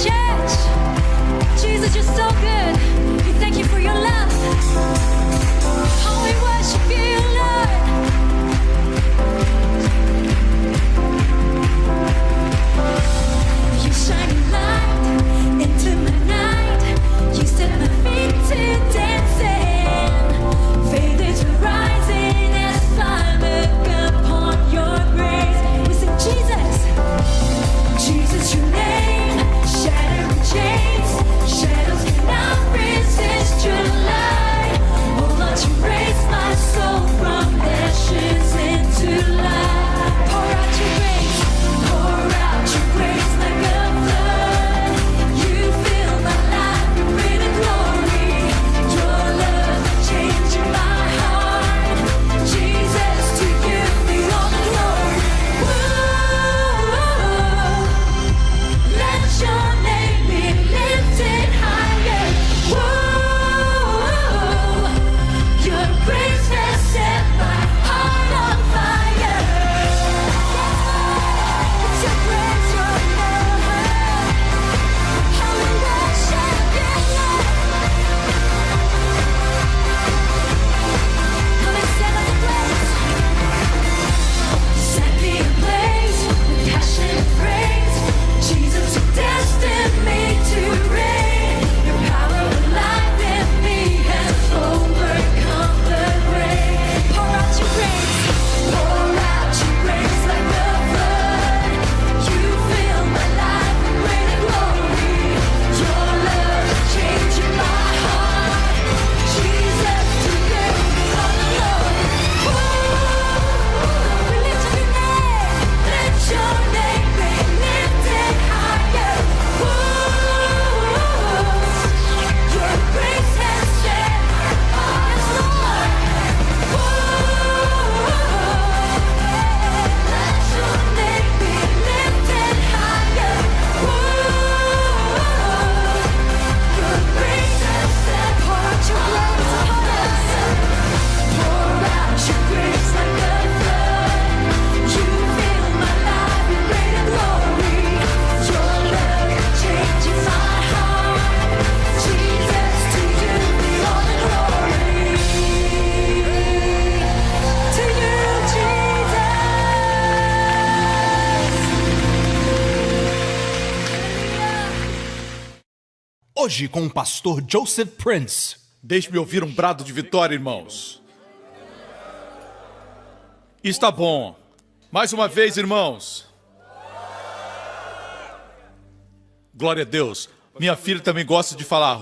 Church, Jesus, you're so good. We thank you for your love. Oh, we worship you, Lord. You shine a light into my night. You set my feet to dancing. Faded to rising as I look upon your grace. We sing Jesus, Jesus, your name, shattering chains, shadows cannot resist your light. Oh Lord, you raise my soul from ashes into light. Pour out your grace, pour out your grace like a flood. You fill my life with greater glory. Your love changing my heart. Jesus, to you be all the glory. Whoa, let your name be lifted higher. Whoa, your grace has set my heart on fire. It's your grace, your love. How we worship you, Lord. Come and set us ablaze. Set me ablaze with passion and praise. Jesus, you destined me to reign. Your power alive in me has overcome the grave. Pour out your grace, pour out your grace like a flood. You fill my life with greater glory. Your love changing my heart. Jesus, to you be all the glory. We lift up your name. Let your name be lifted higher. Your grace has set us Lord. Let your name be lifted higher. Your grace has set. Pour out your grace upon us. Pour out your grace like a flood. You fill my life with greater glory. Your love changes my heart. Jesus, to you be all the glory. To you, Jesus. Hoje com o pastor Joseph Prince. Deixe-me ouvir um brado de vitória, irmãos. Está bom. Mais uma vez, irmãos. Glória a Deus. Minha filha também gosta de falar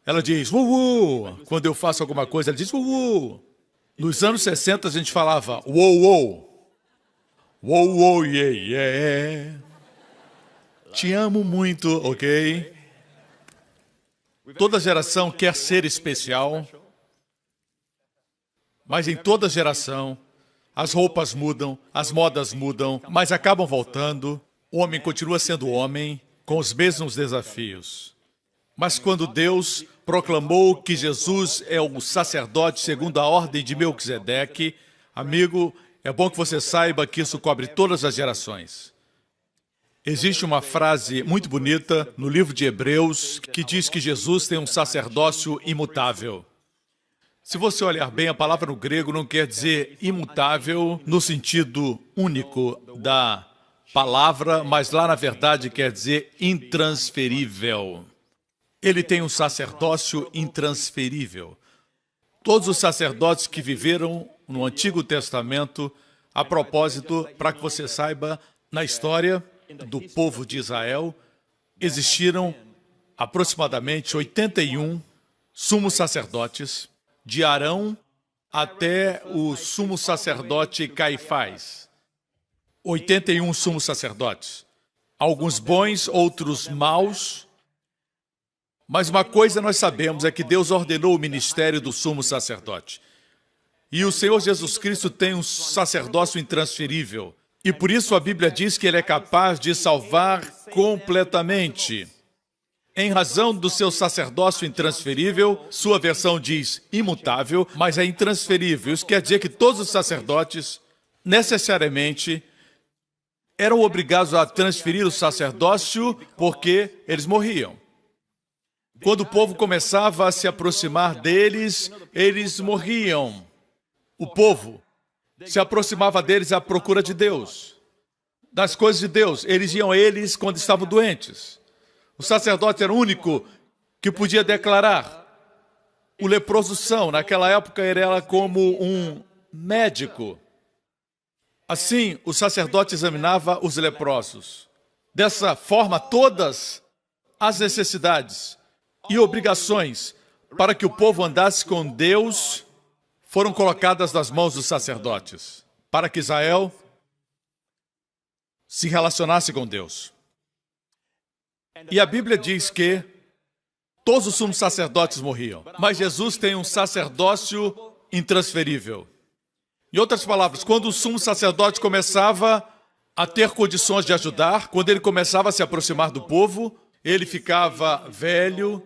Ela diz Quando eu faço alguma coisa, ela diz Nos anos 60 a gente falava uou. Uou, yeah. Te amo muito, ok? Toda geração quer ser especial, mas em toda geração as roupas mudam, as modas mudam, mas acabam voltando. O homem continua sendo homem, com os mesmos desafios. Mas quando Deus proclamou que Jesus é o sacerdote segundo a ordem de Melquisedeque, amigo, é bom que você saiba que isso cobre todas as gerações. Existe uma frase muito bonita no livro de Hebreus que diz que Jesus tem um sacerdócio imutável. Se você olhar bem, a palavra no grego não quer dizer imutável no sentido único da palavra, mas lá na verdade quer dizer intransferível. Ele tem um sacerdócio intransferível. Todos os sacerdotes que viveram no Antigo Testamento, a propósito, para que você saiba, na história do povo de Israel, existiram aproximadamente 81 sumos sacerdotes, de Arão até o sumo sacerdote Caifás. 81 sumos sacerdotes. Alguns bons, outros maus. Mas uma coisa nós sabemos é que Deus ordenou o ministério do sumo sacerdote. E o Senhor Jesus Cristo tem um sacerdócio intransferível. E por isso a Bíblia diz que Ele é capaz de salvar completamente. Em razão do seu sacerdócio intransferível, sua versão diz imutável, mas é intransferível. Isso quer dizer que todos os sacerdotes, necessariamente, eram obrigados a transferir o sacerdócio porque eles morriam. Quando o povo começava a se aproximar deles, eles morriam. O povo se aproximava deles à procura de Deus, das coisas de Deus. Eles iam a eles quando estavam doentes. O sacerdote era o único que podia declarar o leproso são. Naquela época ele era como um médico. Assim, o sacerdote examinava os leprosos. Dessa forma, todas as necessidades e obrigações para que o povo andasse com Deus foram colocadas nas mãos dos sacerdotes, para que Israel se relacionasse com Deus. E a Bíblia diz que todos os sumos sacerdotes morriam, mas Jesus tem um sacerdócio intransferível. Em outras palavras, quando o sumo sacerdote começava a ter condições de ajudar, quando ele começava a se aproximar do povo, ele ficava velho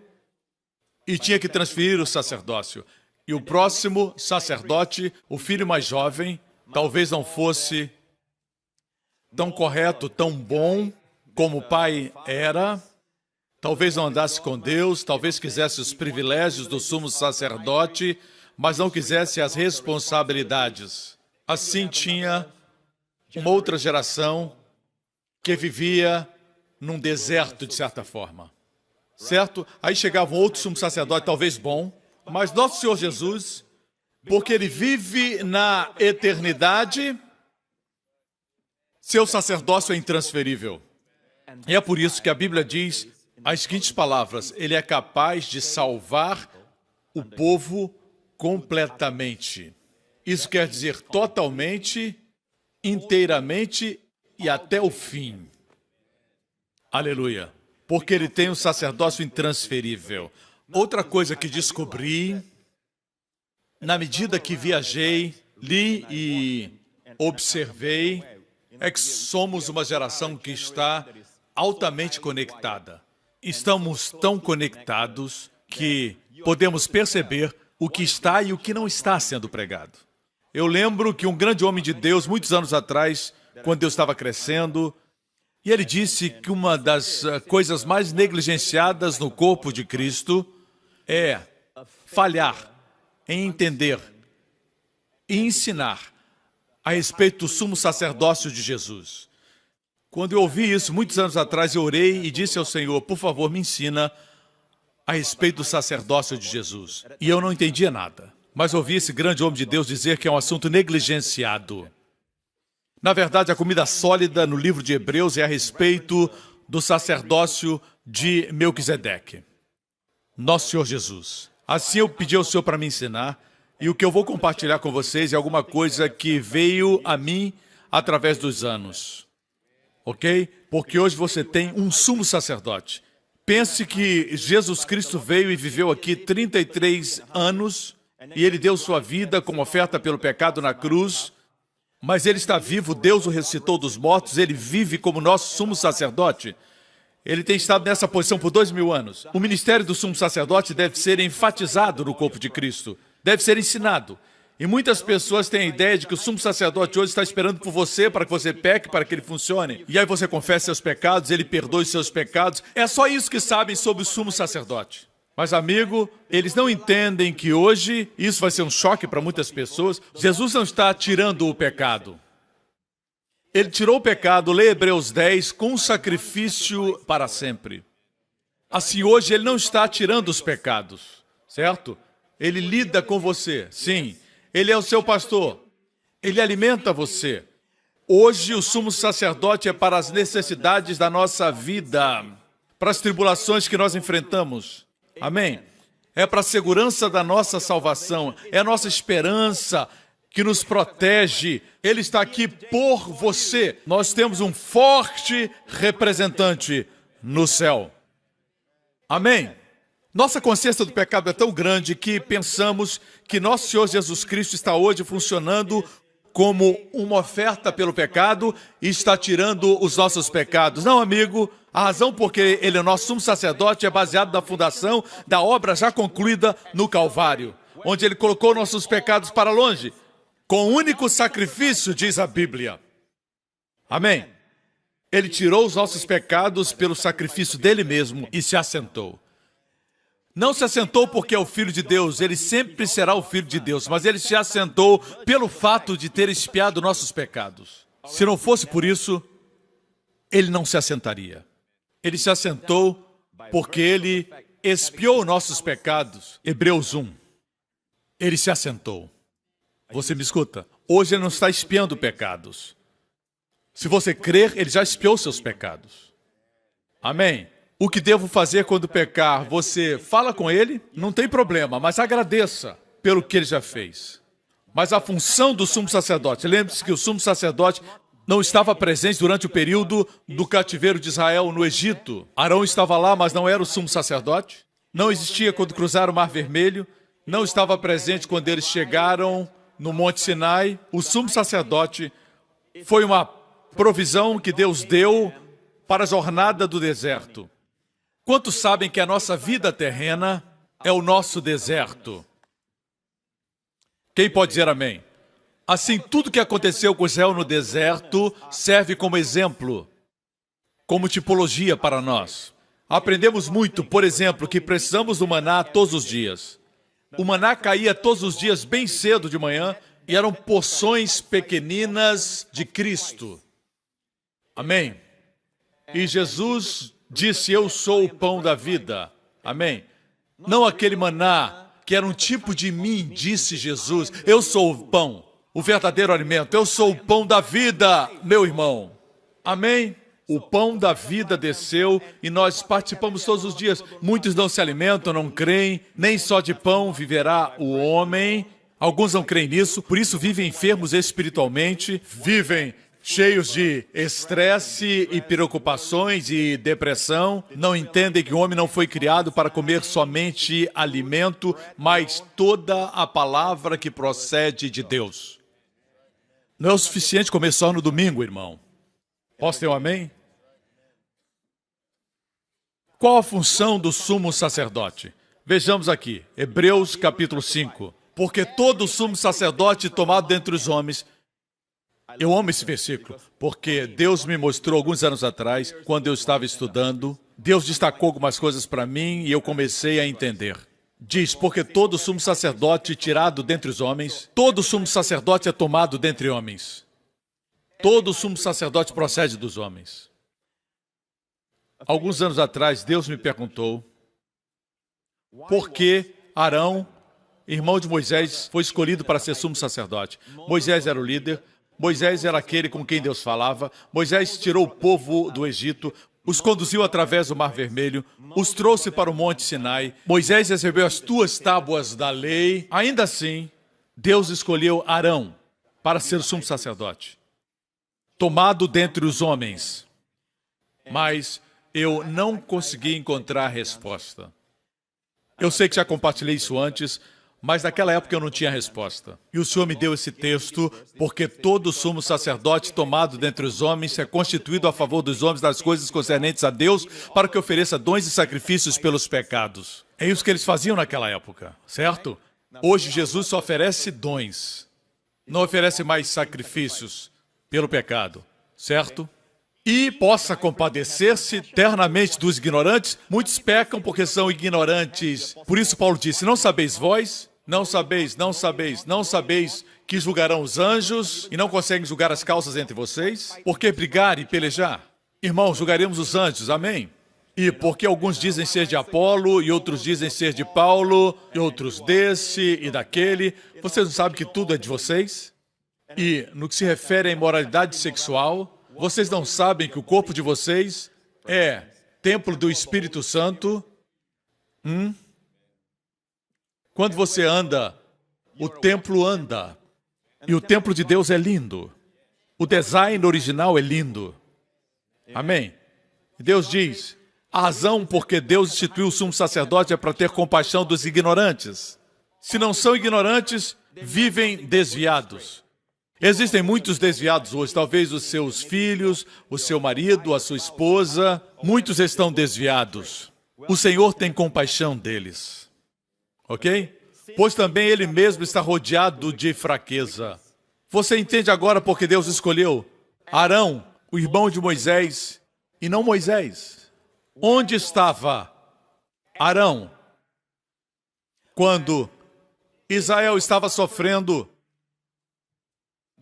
e tinha que transferir o sacerdócio. E o próximo sacerdote, o filho mais jovem, talvez não fosse tão correto, tão bom como o pai era, talvez não andasse com Deus, talvez quisesse os privilégios do sumo sacerdote, mas não quisesse as responsabilidades. Assim tinha uma outra geração que vivia num deserto, de certa forma. Certo? Aí chegava um outro sumo sacerdote, talvez bom, mas nosso Senhor Jesus, porque ele vive na eternidade, seu sacerdócio é intransferível. E é por isso que a Bíblia diz as seguintes palavras: ele é capaz de salvar o povo completamente. Isso quer dizer totalmente, inteiramente e até o fim. Aleluia. Porque ele tem um sacerdócio intransferível. Outra coisa que descobri, na medida que viajei, li e observei, é que somos uma geração que está altamente conectada. Estamos tão conectados que podemos perceber o que está e o que não está sendo pregado. Eu lembro que um grande homem de Deus, muitos anos atrás, quando eu estava crescendo, e ele disse que uma das coisas mais negligenciadas no corpo de Cristo é falhar em entender e ensinar a respeito do sumo sacerdócio de Jesus. Quando eu ouvi isso, muitos anos atrás, eu orei e disse ao Senhor: por favor, me ensina a respeito do sacerdócio de Jesus. E eu não entendia nada, mas ouvi esse grande homem de Deus dizer que é um assunto negligenciado. Na verdade, a comida sólida no livro de Hebreus é a respeito do sacerdócio de Melquisedeque, nosso Senhor Jesus. Assim eu pedi ao Senhor para me ensinar, e o que eu vou compartilhar com vocês é alguma coisa que veio a mim através dos anos. Ok? Porque hoje você tem um sumo sacerdote. Pense que Jesus Cristo veio e viveu aqui 33 anos, e ele deu sua vida como oferta pelo pecado na cruz, mas ele está vivo, Deus o ressuscitou dos mortos, ele vive como nosso sumo sacerdote. Ele tem estado nessa posição por 2000 anos. O ministério do sumo sacerdote deve ser enfatizado no corpo de Cristo, deve ser ensinado. E muitas pessoas têm a ideia de que o sumo sacerdote hoje está esperando por você, para que você peque, para que ele funcione. E aí você confessa seus pecados, ele perdoe seus pecados. É só isso que sabem sobre o sumo sacerdote. Mas, amigo, eles não entendem que hoje, isso vai ser um choque para muitas pessoas, Jesus não está tirando o pecado. Ele tirou o pecado, lê Hebreus 10, com sacrifício para sempre. Assim, hoje ele não está tirando os pecados, certo? Ele lida com você, sim. Ele é o seu pastor. Ele alimenta você. Hoje o sumo sacerdote é para as necessidades da nossa vida, para as tribulações que nós enfrentamos. Amém? É para a segurança da nossa salvação. É a nossa esperança que nos protege. Ele está aqui por você. Nós temos um forte representante no céu. Amém? Nossa consciência do pecado é tão grande que pensamos que nosso Senhor Jesus Cristo está hoje funcionando como uma oferta pelo pecado e está tirando os nossos pecados. Não, amigo, a razão porque ele é nosso sumo sacerdote é baseado na fundação da obra já concluída no Calvário, onde ele colocou nossos pecados para longe, com um único sacrifício, diz a Bíblia. Amém? Ele tirou os nossos pecados pelo sacrifício dele mesmo e se assentou. Não se assentou porque é o Filho de Deus, ele sempre será o Filho de Deus, mas ele se assentou pelo fato de ter expiado nossos pecados. Se não fosse por isso, ele não se assentaria. Ele se assentou porque ele expiou nossos pecados. Hebreus 1. Ele se assentou. Você me escuta? Hoje ele não está expiando pecados. Se você crer, ele já expiou seus pecados. Amém? O que devo fazer quando pecar? Você fala com ele, não tem problema, mas agradeça pelo que ele já fez. Mas a função do sumo sacerdote, lembre-se que o sumo sacerdote não estava presente durante o período do cativeiro de Israel no Egito. Arão estava lá, mas não era o sumo sacerdote. Não existia quando cruzaram o Mar Vermelho. Não estava presente quando eles chegaram no Monte Sinai. O sumo sacerdote foi uma provisão que Deus deu para a jornada do deserto. Quantos sabem que a nossa vida terrena é o nosso deserto? Quem pode dizer amém? Assim, tudo que aconteceu com Israel no deserto serve como exemplo, como tipologia para nós. Aprendemos muito, por exemplo, que precisamos do maná todos os dias. O maná caía todos os dias bem cedo de manhã e eram porções pequeninas de Cristo. Amém? E Jesus disse, eu sou o pão da vida. Amém? Não aquele maná que era um tipo de mim, disse Jesus. Eu sou o pão, o verdadeiro alimento. Eu sou o pão da vida, meu irmão. Amém? O pão da vida desceu e nós participamos todos os dias. Muitos não se alimentam, não creem, nem só de pão viverá o homem. Alguns não creem nisso, por isso vivem enfermos espiritualmente, vivem cheios de estresse e preocupações e depressão, não entendem que o homem não foi criado para comer somente alimento, mas toda a palavra que procede de Deus. Não é o suficiente comer só no domingo, irmão. Posso ter um amém? Qual a função do sumo sacerdote? Vejamos aqui, Hebreus capítulo 5. Porque todo sumo sacerdote tomado dentre os homens. Eu amo esse versículo, porque Deus me mostrou alguns anos atrás, quando eu estava estudando, Deus destacou algumas coisas para mim e eu comecei a entender. Diz, porque todo sumo sacerdote tirado dentre os homens, todo sumo sacerdote é tomado dentre homens. Todo sumo sacerdote procede dos homens. Alguns anos atrás, Deus me perguntou por que Arão, irmão de Moisés, foi escolhido para ser sumo sacerdote. Moisés era o líder, Moisés era aquele com quem Deus falava, Moisés tirou o povo do Egito, os conduziu através do Mar Vermelho, os trouxe para o Monte Sinai, Moisés recebeu as 2 tábuas da lei. Ainda assim, Deus escolheu Arão para ser o sumo sacerdote, tomado dentre os homens. Mas eu não consegui encontrar a resposta. Eu sei que já compartilhei isso antes, mas naquela época eu não tinha resposta. E o Senhor me deu esse texto, porque todo sumo sacerdote tomado dentre os homens é constituído a favor dos homens das coisas concernentes a Deus, para que ofereça dons e sacrifícios pelos pecados. É isso que eles faziam naquela época, certo? Hoje Jesus só oferece dons, não oferece mais sacrifícios pelo pecado, certo? E possa compadecer-se eternamente dos ignorantes. Muitos pecam porque são ignorantes. Por isso Paulo disse, não sabeis vós, não sabeis que julgarão os anjos e não conseguem julgar as causas entre vocês? Por que brigar e pelejar? Irmãos, julgaremos os anjos, amém? E porque alguns dizem ser de Apolo e outros dizem ser de Paulo e outros desse e daquele, vocês não sabem que tudo é de vocês? E no que se refere à imoralidade sexual, vocês não sabem que o corpo de vocês é templo do Espírito Santo? Quando você anda, o templo anda. E o templo de Deus é lindo. O design original é lindo. Amém? Deus diz, a razão porque Deus instituiu o sumo sacerdote é para ter compaixão dos ignorantes. Se não são ignorantes, vivem desviados. Existem muitos desviados hoje, talvez os seus filhos, o seu marido, a sua esposa, muitos estão desviados. O Senhor tem compaixão deles, ok? Pois também Ele mesmo está rodeado de fraqueza. Você entende agora porque Deus escolheu Arão o irmão de Moisés e não Moisés. Onde estava Arão quando Israel estava sofrendo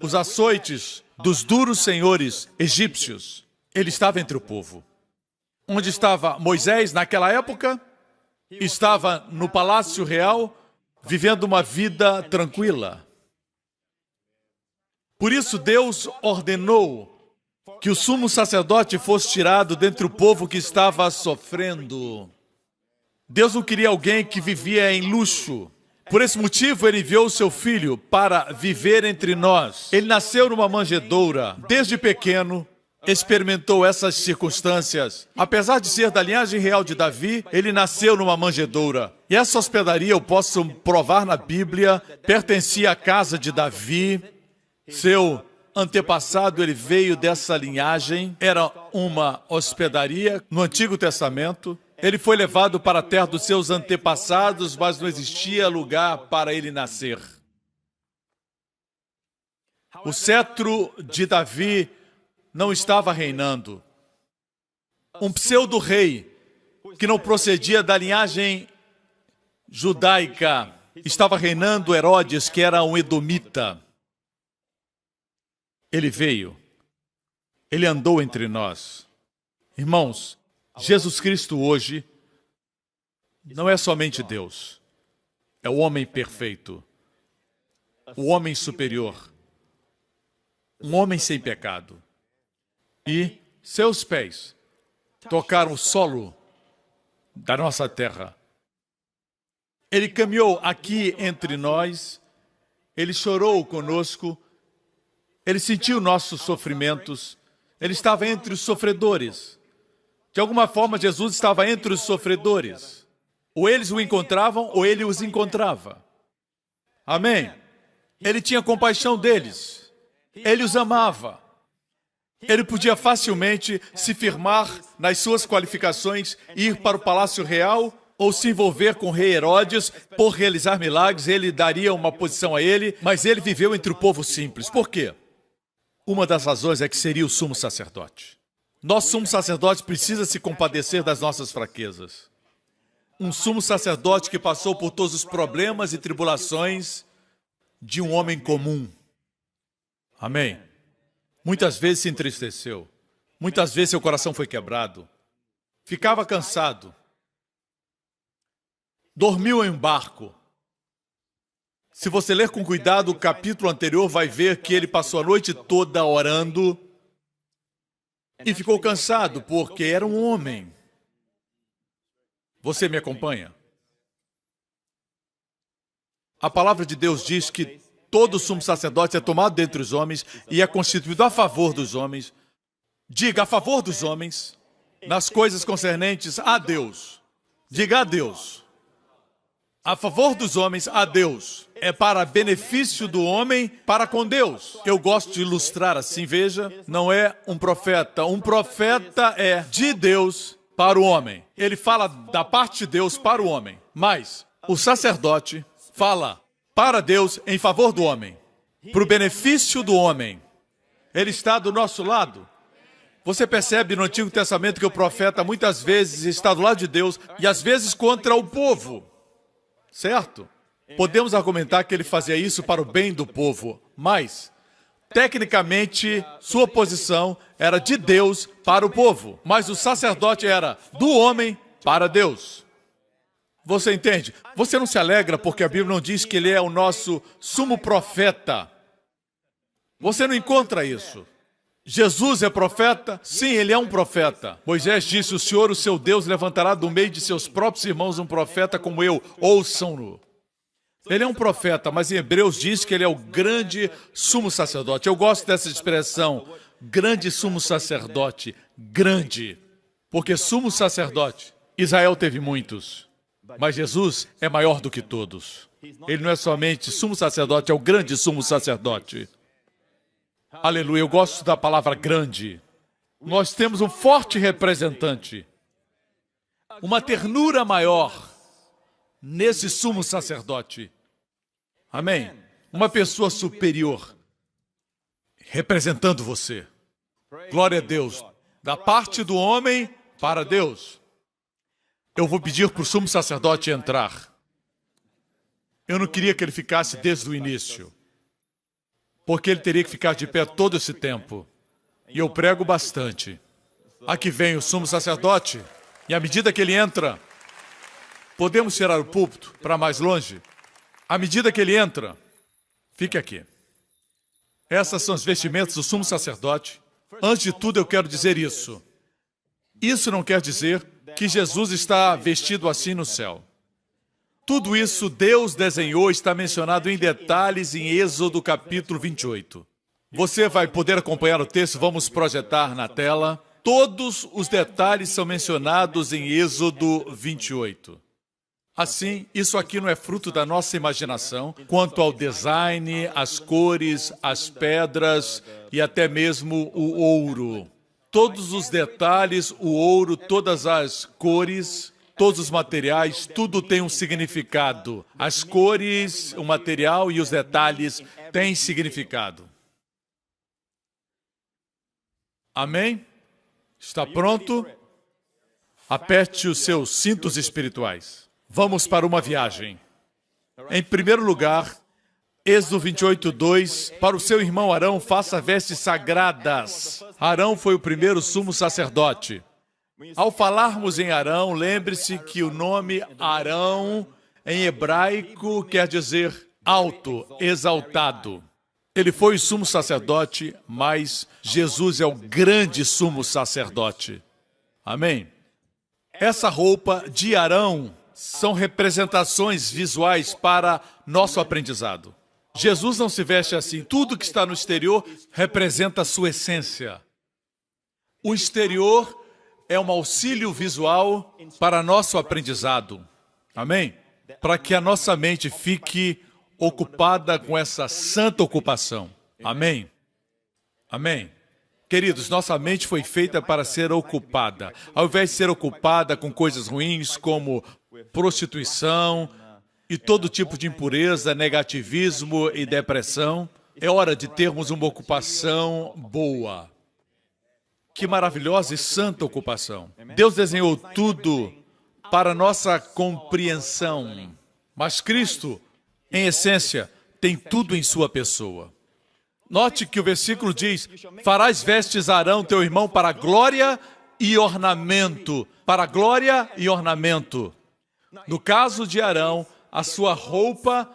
os açoites dos duros senhores egípcios? Ele estava entre o povo. Onde estava Moisés naquela época? Estava no palácio real, vivendo uma vida tranquila. Por isso Deus ordenou que o sumo sacerdote fosse tirado dentre o povo que estava sofrendo. Deus não queria alguém que vivia em luxo. Por esse motivo, ele enviou o seu filho para viver entre nós. Ele nasceu numa manjedoura. Desde pequeno, experimentou essas circunstâncias. Apesar de ser da linhagem real de Davi, ele nasceu numa manjedoura. E essa hospedaria, eu posso provar na Bíblia, pertencia à casa de Davi. Seu antepassado, ele veio dessa linhagem. Era uma hospedaria no Antigo Testamento. Ele foi levado para a terra dos seus antepassados, mas não existia lugar para ele nascer. O cetro de Davi não estava reinando. Um pseudo-rei, que não procedia da linhagem judaica, estava reinando Herodes, que era um edomita. Ele veio. Ele andou entre nós. Irmãos, Jesus Cristo hoje não é somente Deus. É o homem perfeito. O homem superior. Um homem sem pecado. E seus pés tocaram o solo da nossa terra. Ele caminhou aqui entre nós. Ele chorou conosco. Ele sentiu nossos sofrimentos. Ele estava entre os sofredores. De alguma forma, Jesus estava entre os sofredores. Ou eles o encontravam, ou ele os encontrava. Amém? Ele tinha compaixão deles. Ele os amava. Ele podia facilmente se firmar nas suas qualificações, ir para o palácio real, ou se envolver com o rei Herodes, por realizar milagres. Ele daria uma posição a ele, mas ele viveu entre o povo simples. Por quê? Uma das razões é que seria o sumo sacerdote. Nosso sumo sacerdote precisa se compadecer das nossas fraquezas. Um sumo sacerdote que passou por todos os problemas e tribulações de um homem comum. Amém? Muitas vezes se entristeceu. Muitas vezes seu coração foi quebrado. Ficava cansado. Dormiu em um barco. Se você ler com cuidado o capítulo anterior, vai ver que ele passou a noite toda orando e ficou cansado porque era um homem. Você me acompanha? A palavra de Deus diz que todo sumo sacerdote é tomado dentre os homens e é constituído a favor dos homens. Diga a favor dos homens nas coisas concernentes a Deus. Diga a Deus. A favor dos homens a Deus. É para benefício do homem para com Deus. Eu gosto de ilustrar assim, veja, não é um profeta. Um profeta é de Deus para o homem. Ele fala da parte de Deus para o homem. Mas o sacerdote fala para Deus em favor do homem. Para o benefício do homem. Ele está do nosso lado. Você percebe no Antigo Testamento que o profeta muitas vezes está do lado de Deus e às vezes contra o povo. Certo? Podemos argumentar que ele fazia isso para o bem do povo, mas, tecnicamente, sua posição era de Deus para o povo, mas o sacerdote era do homem para Deus. Você entende? Você não se alegra porque a Bíblia não diz que ele é o nosso sumo profeta. Você não encontra isso. Jesus é profeta? Sim, ele é um profeta. Moisés disse, o Senhor, o seu Deus, levantará do meio de seus próprios irmãos um profeta como eu, ouçam-no. Ele é um profeta, mas em Hebreus diz que ele é o grande sumo sacerdote. Eu gosto dessa expressão, grande sumo sacerdote, grande. Porque sumo sacerdote, Israel teve muitos, mas Jesus é maior do que todos. Ele não é somente sumo sacerdote, é o grande sumo sacerdote. Aleluia, eu gosto da palavra grande. Nós temos um forte representante, uma ternura maior nesse sumo sacerdote. Amém? Uma pessoa superior representando você. Glória a Deus. Da parte do homem para Deus. Eu vou pedir para o sumo sacerdote entrar. Eu não queria que ele ficasse desde o início, porque ele teria que ficar de pé todo esse tempo. E eu prego bastante. Aqui vem o sumo sacerdote, e à medida que ele entra, podemos tirar o púlpito para mais longe? À medida que ele entra, fique aqui. Essas são as vestimentas do sumo sacerdote. Antes de tudo, eu quero dizer isso. Isso não quer dizer que Jesus está vestido assim no céu. Tudo isso Deus desenhou, está mencionado em detalhes em Êxodo capítulo 28. Você vai poder acompanhar o texto, vamos projetar na tela. Todos os detalhes são mencionados em Êxodo 28. Assim, isso aqui não é fruto da nossa imaginação, quanto ao design, as cores, as pedras e até mesmo o ouro. Todos os detalhes, o ouro, todas as cores, todos os materiais, tudo tem um significado. As cores, o material e os detalhes têm significado. Amém? Está pronto? Aperte os seus cintos espirituais. Vamos para uma viagem. Em primeiro lugar, Êxodo 28:2, para o seu irmão Arão, faça vestes sagradas. Arão foi o primeiro sumo sacerdote. Ao falarmos em Arão, lembre-se que o nome Arão, em hebraico, quer dizer alto, exaltado. Ele foi o sumo sacerdote, mas Jesus é o grande sumo sacerdote. Amém? Essa roupa de Arão são representações visuais para nosso aprendizado. Jesus não se veste assim. Tudo que está no exterior representa a sua essência. O exterior é um auxílio visual para nosso aprendizado. Amém? Para que a nossa mente fique ocupada com essa santa ocupação. Amém? Amém? Queridos, nossa mente foi feita para ser ocupada. Ao invés de ser ocupada com coisas ruins como prostituição e todo tipo de impureza, negativismo e depressão, é hora de termos uma ocupação boa. Que maravilhosa e santa ocupação. Deus desenhou tudo para nossa compreensão. Mas Cristo, em essência, tem tudo em sua pessoa. Note que o versículo diz: farás vestes a Arão, teu irmão, para glória e ornamento. Para glória e ornamento. No caso de Arão, a sua roupa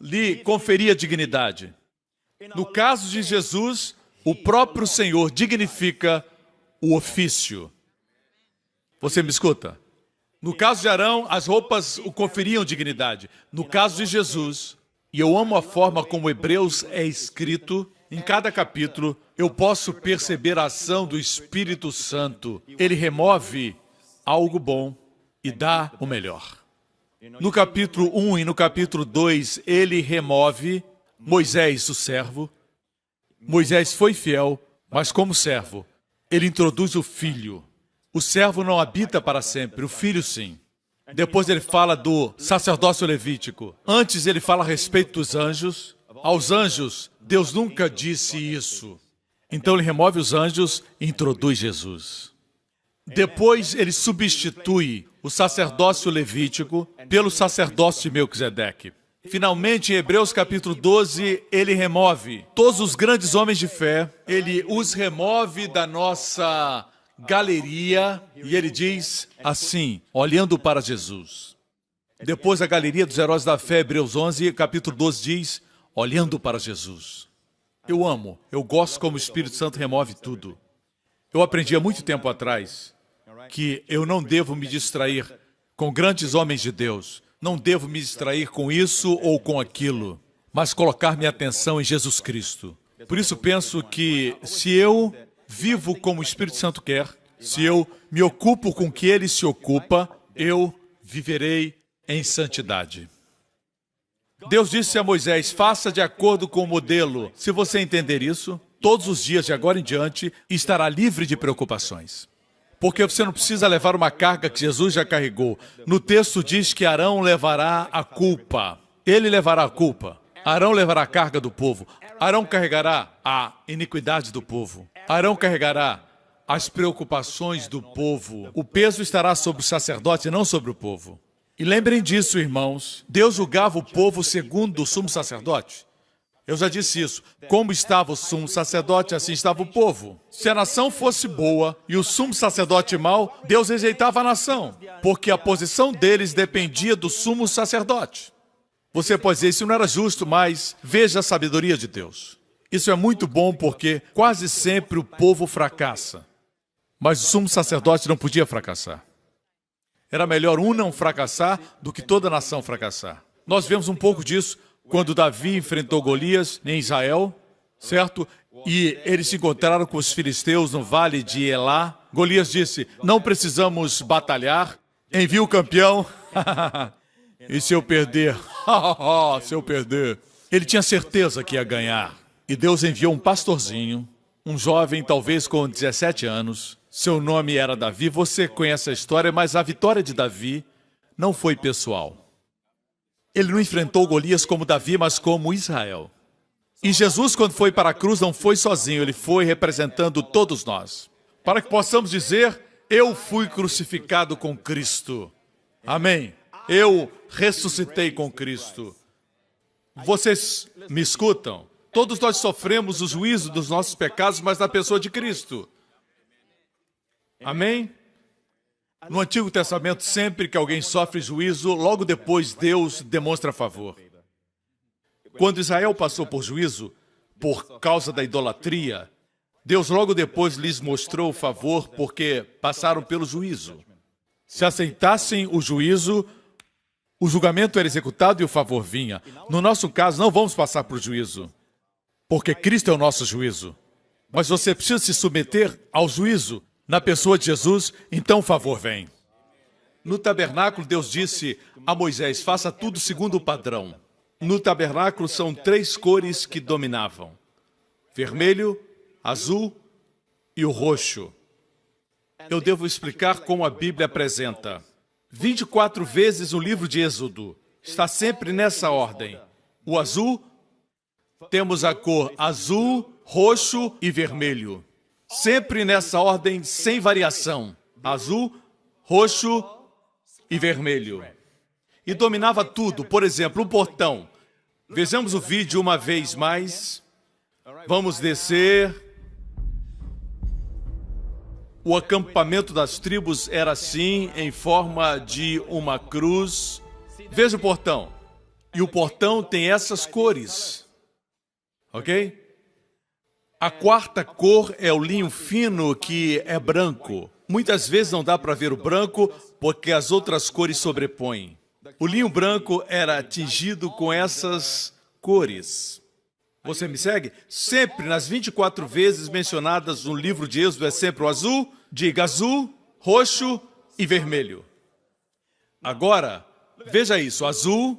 lhe conferia dignidade. No caso de Jesus, o próprio Senhor dignifica o ofício. Você me escuta? No caso de Arão, as roupas o conferiam dignidade. No caso de Jesus, e eu amo a forma como Hebreus é escrito, em cada capítulo, eu posso perceber a ação do Espírito Santo. Ele remove algo bom e dá o melhor. No capítulo 1 e no capítulo 2, ele remove Moisés, o servo. Moisés foi fiel, mas como servo, ele introduz o filho. O servo não habita para sempre, o filho sim. Depois ele fala do sacerdócio levítico. Antes ele fala a respeito dos anjos. Aos anjos, Deus nunca disse isso. Então ele remove os anjos e introduz Jesus. Depois ele substitui o sacerdócio levítico pelo sacerdócio de Melquisedeque. Finalmente, em Hebreus capítulo 12, ele remove todos os grandes homens de fé, ele os remove da nossa galeria e ele diz assim, olhando para Jesus. Depois a galeria dos heróis da fé, Hebreus 11, capítulo 12 diz, olhando para Jesus. Eu gosto como o Espírito Santo remove tudo. Eu aprendi há muito tempo atrás que eu não devo me distrair com grandes homens de Deus. Não devo me distrair com isso ou com aquilo, mas colocar minha atenção em Jesus Cristo. Por isso penso que se eu vivo como o Espírito Santo quer, se eu me ocupo com o que Ele se ocupa, eu viverei em santidade. Deus disse a Moisés, faça de acordo com o modelo. Se você entender isso, todos os dias de agora em diante, estará livre de preocupações. Porque você não precisa levar uma carga que Jesus já carregou. No texto diz que Arão levará a culpa. Ele levará a culpa. Arão levará a carga do povo. Arão carregará a iniquidade do povo. Arão carregará as preocupações do povo. O peso estará sobre o sacerdote e não sobre o povo. E lembrem disso, irmãos. Deus julgava o povo segundo o sumo sacerdote. Eu já disse isso. Como estava o sumo sacerdote, assim estava o povo. Se a nação fosse boa e o sumo sacerdote mau, Deus rejeitava a nação, porque a posição deles dependia do sumo sacerdote. Você pode dizer, isso não era justo, mas veja a sabedoria de Deus. Isso é muito bom porque quase sempre o povo fracassa. Mas o sumo sacerdote não podia fracassar. Era melhor um não fracassar do que toda a nação fracassar. Nós vemos um pouco disso quando Davi enfrentou Golias em Israel, certo? E eles se encontraram com os filisteus no vale de Elá. Golias disse, não precisamos batalhar, envia o campeão. E se eu perder? Se eu perder? Ele tinha certeza que ia ganhar. E Deus enviou um pastorzinho, um jovem talvez com 17 anos. Seu nome era Davi. Você conhece a história, mas a vitória de Davi não foi pessoal. Ele não enfrentou Golias como Davi, mas como Israel. E Jesus, quando foi para a cruz, não foi sozinho, ele foi representando todos nós. Para que possamos dizer, eu fui crucificado com Cristo. Amém. Eu ressuscitei com Cristo. Vocês me escutam? Todos nós sofremos o juízo dos nossos pecados, mas na pessoa de Cristo. Amém? No Antigo Testamento, sempre que alguém sofre juízo, logo depois Deus demonstra favor. Quando Israel passou por juízo, por causa da idolatria, Deus logo depois lhes mostrou favor porque passaram pelo juízo. Se aceitassem o juízo, o julgamento era executado e o favor vinha. No nosso caso, não vamos passar por juízo, porque Cristo é o nosso juízo. Mas você precisa se submeter ao juízo. Na pessoa de Jesus, então o favor vem. No tabernáculo, Deus disse a Moisés, faça tudo segundo o padrão. No tabernáculo são 3 cores que dominavam. Vermelho, azul e o roxo. Eu devo explicar como a Bíblia apresenta. 24 vezes o livro de Êxodo está sempre nessa ordem. O azul, temos a cor azul, roxo e vermelho. Sempre nessa ordem, sem variação. Azul, roxo e vermelho. E dominava tudo. Por exemplo, o portão. Vejamos o vídeo uma vez mais. Vamos descer. O acampamento das tribos era assim, em forma de uma cruz. Veja o portão. E o portão tem essas cores. Ok? A 4ª cor é o linho fino, que é branco. Muitas vezes não dá para ver o branco, porque as outras cores sobrepõem. O linho branco era tingido com essas cores. Você me segue? Sempre, nas 24 vezes mencionadas no livro de Êxodo, é sempre o azul, diga azul, roxo e vermelho. Agora, veja isso, azul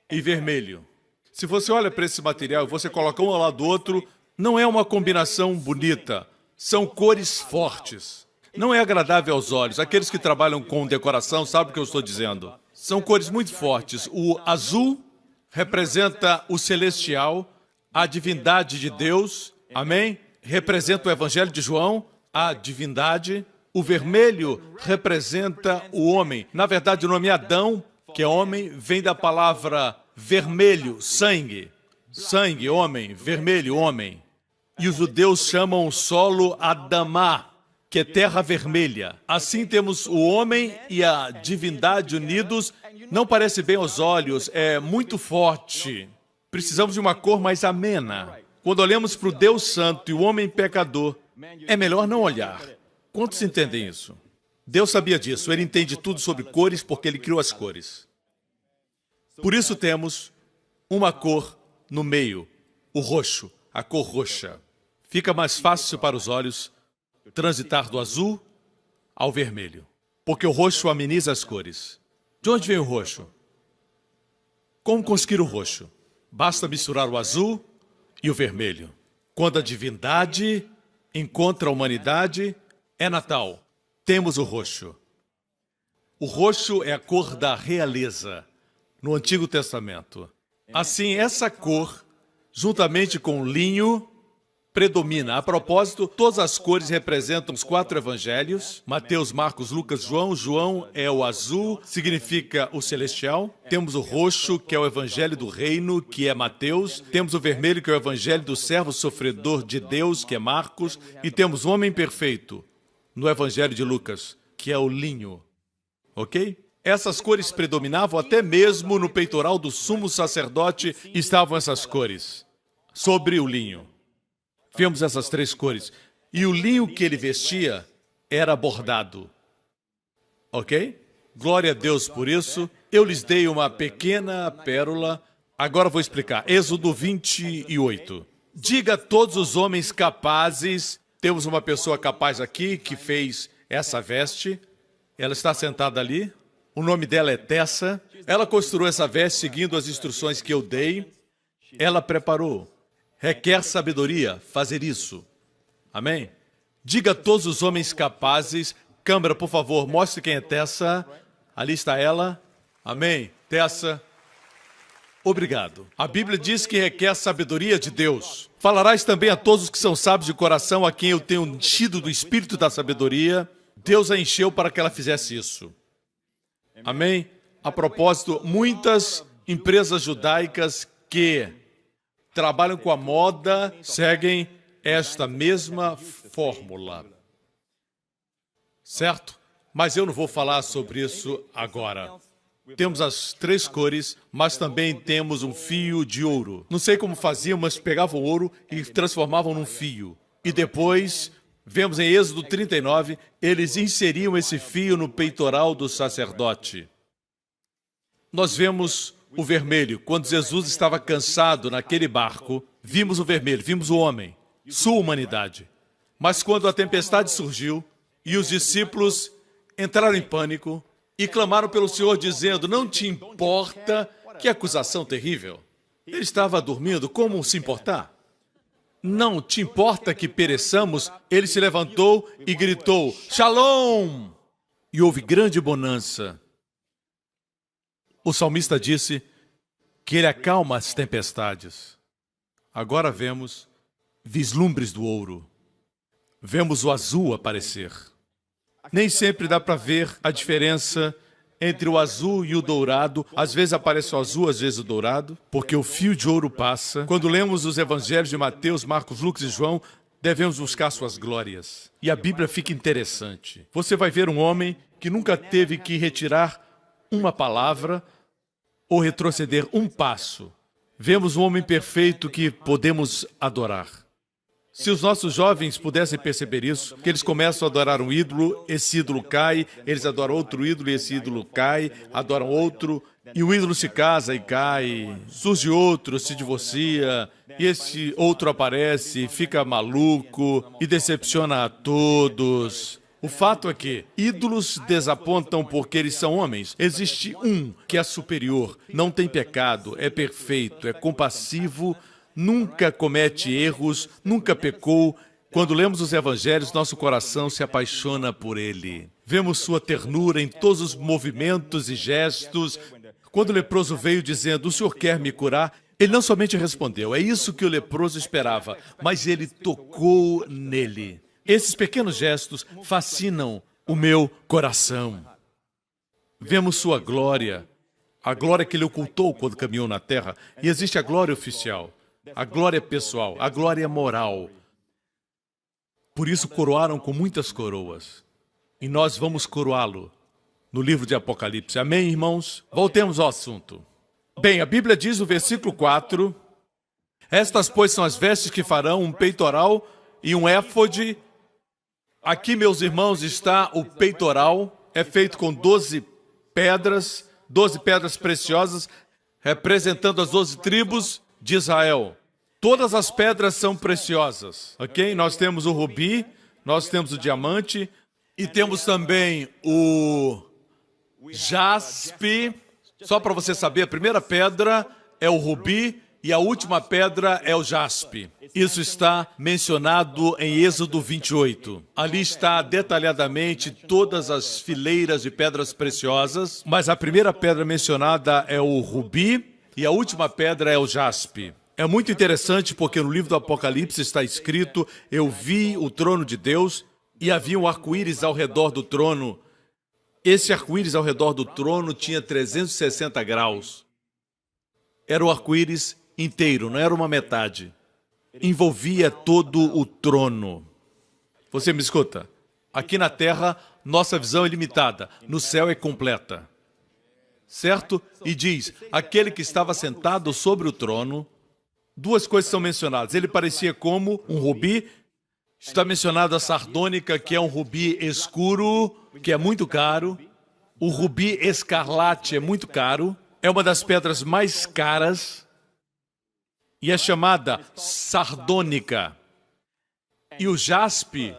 e vermelho. Se você olha para esse material e você coloca um ao lado do outro, não é uma combinação bonita. São cores fortes. Não é agradável aos olhos. Aqueles que trabalham com decoração sabem o que eu estou dizendo. São cores muito fortes. O azul representa o celestial, a divindade de Deus. Amém? Representa o Evangelho de João, a divindade. O vermelho representa o homem. Na verdade, o nome Adão, que é homem, vem da palavra vermelho, sangue. Sangue, homem. Vermelho, homem. E os judeus chamam o solo Adamá, que é terra vermelha. Assim temos o homem e a divindade unidos. Não parece bem aos olhos, é muito forte. Precisamos de uma cor mais amena. Quando olhamos para o Deus Santo e o homem pecador, é melhor não olhar. Quantos entendem isso? Deus sabia disso. Ele entende tudo sobre cores porque ele criou as cores. Por isso temos uma cor no meio, o roxo, a cor roxa. Fica mais fácil para os olhos transitar do azul ao vermelho, porque o roxo ameniza as cores. De onde vem o roxo? Como conseguir o roxo? Basta misturar o azul e o vermelho. Quando a divindade encontra a humanidade, é Natal. Temos o roxo. O roxo é a cor da realeza no Antigo Testamento. Assim, essa cor, juntamente com o linho, predomina. A propósito, todas as cores representam os 4 evangelhos. Mateus, Marcos, Lucas, João. João é o azul, significa o celestial. Temos o roxo, que é o evangelho do reino, que é Mateus. Temos o vermelho, que é o evangelho do servo sofredor de Deus, que é Marcos. E temos o homem perfeito, no evangelho de Lucas, que é o linho. Ok? Essas cores predominavam até mesmo no peitoral do sumo sacerdote, estavam essas cores sobre o linho. Vemos essas 3 cores. E o linho que ele vestia era bordado. Ok? Glória a Deus por isso. Eu lhes dei uma pequena pérola. Agora vou explicar. Êxodo 28. Diga a todos os homens capazes. Temos uma pessoa capaz aqui que fez essa veste. Ela está sentada ali. O nome dela é Tessa. Ela costurou essa veste seguindo as instruções que eu dei. Ela preparou. Requer sabedoria fazer isso. Amém? Diga a todos os homens capazes. Câmara, por favor, mostre quem é Tessa. Ali está ela. Amém? Tessa. Obrigado. A Bíblia diz que requer sabedoria de Deus. Falarás também a todos os que são sábios de coração, a quem eu tenho enchido do espírito da sabedoria. Deus a encheu para que ela fizesse isso. Amém? A propósito, muitas empresas judaicas que trabalham com a moda seguem esta mesma fórmula. Certo? Mas eu não vou falar sobre isso agora. Temos as 3 cores, mas também temos um fio de ouro. Não sei como faziam, mas pegavam o ouro e transformavam num fio. E depois, vemos em Êxodo 39, eles inseriam esse fio no peitoral do sacerdote. Nós vemos o vermelho. Quando Jesus estava cansado naquele barco, vimos o vermelho, vimos o homem, sua humanidade. Mas quando a tempestade surgiu e os discípulos entraram em pânico e clamaram pelo Senhor dizendo, não te importa, que acusação terrível. Ele estava dormindo, como se importar? Não te importa que pereçamos? Ele se levantou e gritou, Shalom! E houve grande bonança. O salmista disse que ele acalma as tempestades. Agora vemos vislumbres do ouro. Vemos o azul aparecer. Nem sempre dá para ver a diferença entre o azul e o dourado. Às vezes aparece o azul, às vezes o dourado, porque o fio de ouro passa. Quando lemos os evangelhos de Mateus, Marcos, Lucas e João, devemos buscar suas glórias. E a Bíblia fica interessante. Você vai ver um homem que nunca teve que retirar uma palavra ou retroceder um passo. Vemos um homem perfeito que podemos adorar. Se os nossos jovens pudessem perceber isso, que eles começam a adorar um ídolo, esse ídolo cai, eles adoram outro ídolo e esse ídolo cai, adoram outro, e o ídolo se casa e cai, surge outro, se divorcia, e esse outro aparece, fica maluco e decepciona a todos. O fato é que ídolos desapontam porque eles são homens. Existe um que é superior, não tem pecado, é perfeito, é compassivo, nunca comete erros, nunca pecou. Quando lemos os evangelhos, nosso coração se apaixona por ele. Vemos sua ternura em todos os movimentos e gestos. Quando o leproso veio dizendo, o Senhor quer me curar? Ele não somente respondeu, é isso que o leproso esperava, mas ele tocou nele. Esses pequenos gestos fascinam o meu coração. Vemos sua glória, a glória que ele ocultou quando caminhou na terra. E existe a glória oficial, a glória pessoal, a glória moral. Por isso coroaram com muitas coroas. E nós vamos coroá-lo no livro de Apocalipse. Amém, irmãos? Voltemos ao assunto. Bem, a Bíblia diz no versículo 4, estas, pois, são as vestes que farão um peitoral e um éfode. Aqui, meus irmãos, está o peitoral. É feito com 12 pedras preciosas, representando as 12 tribos de Israel. Todas as pedras são preciosas, ok? Nós temos o rubi, nós temos o diamante e temos também o jaspe. Só para você saber, a primeira pedra é o rubi e a última pedra é o jaspe. Isso está mencionado em Êxodo 28. Ali está detalhadamente todas as fileiras de pedras preciosas, mas a primeira pedra mencionada é o rubi e a última pedra é o jaspe. É muito interessante porque no livro do Apocalipse está escrito: eu vi o trono de Deus e havia um arco-íris ao redor do trono. Esse arco-íris ao redor do trono tinha 360 graus. Era o arco-íris inteiro, não era uma metade. Envolvia todo o trono. Você me escuta? Aqui na Terra, nossa visão é limitada. No céu é completa. Certo? E diz, aquele que estava sentado sobre o trono, duas coisas são mencionadas. Ele parecia como um rubi. Está mencionado a sardônica, que é um rubi escuro, que é muito caro. O rubi escarlate é muito caro. É uma das pedras mais caras. E é chamada sardônica. E o jaspe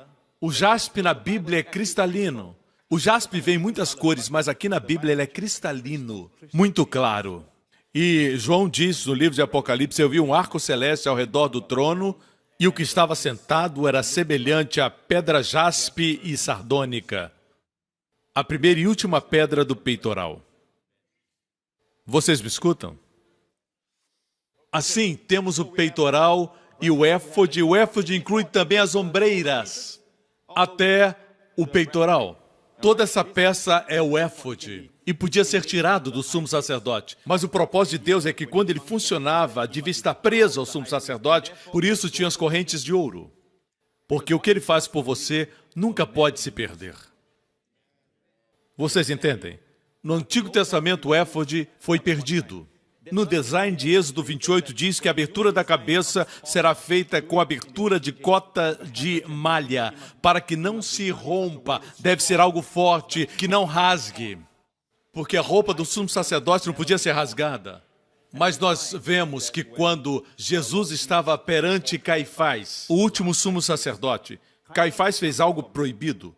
na Bíblia é cristalino. O jaspe vem em muitas cores, mas aqui na Bíblia ele é cristalino, muito claro. E João diz no livro de Apocalipse: eu vi um arco celeste ao redor do trono, e o que estava sentado era semelhante à pedra jaspe e sardônica, a primeira e última pedra do peitoral. Vocês me escutam? Assim, temos o peitoral e o éfode. O éfode inclui também as ombreiras, até o peitoral. Toda essa peça é o éfode e podia ser tirado do sumo sacerdote. Mas o propósito de Deus é que quando ele funcionava, devia estar preso ao sumo sacerdote, por isso tinha as correntes de ouro. Porque o que ele faz por você nunca pode se perder. Vocês entendem? No Antigo Testamento, o éfode foi perdido. No design de Êxodo 28 diz que a abertura da cabeça será feita com abertura de cota de malha, para que não se rompa. Deve ser algo forte, que não rasgue. Porque a roupa do sumo sacerdote não podia ser rasgada. Mas nós vemos que quando Jesus estava perante Caifás, o último sumo sacerdote, Caifás fez algo proibido.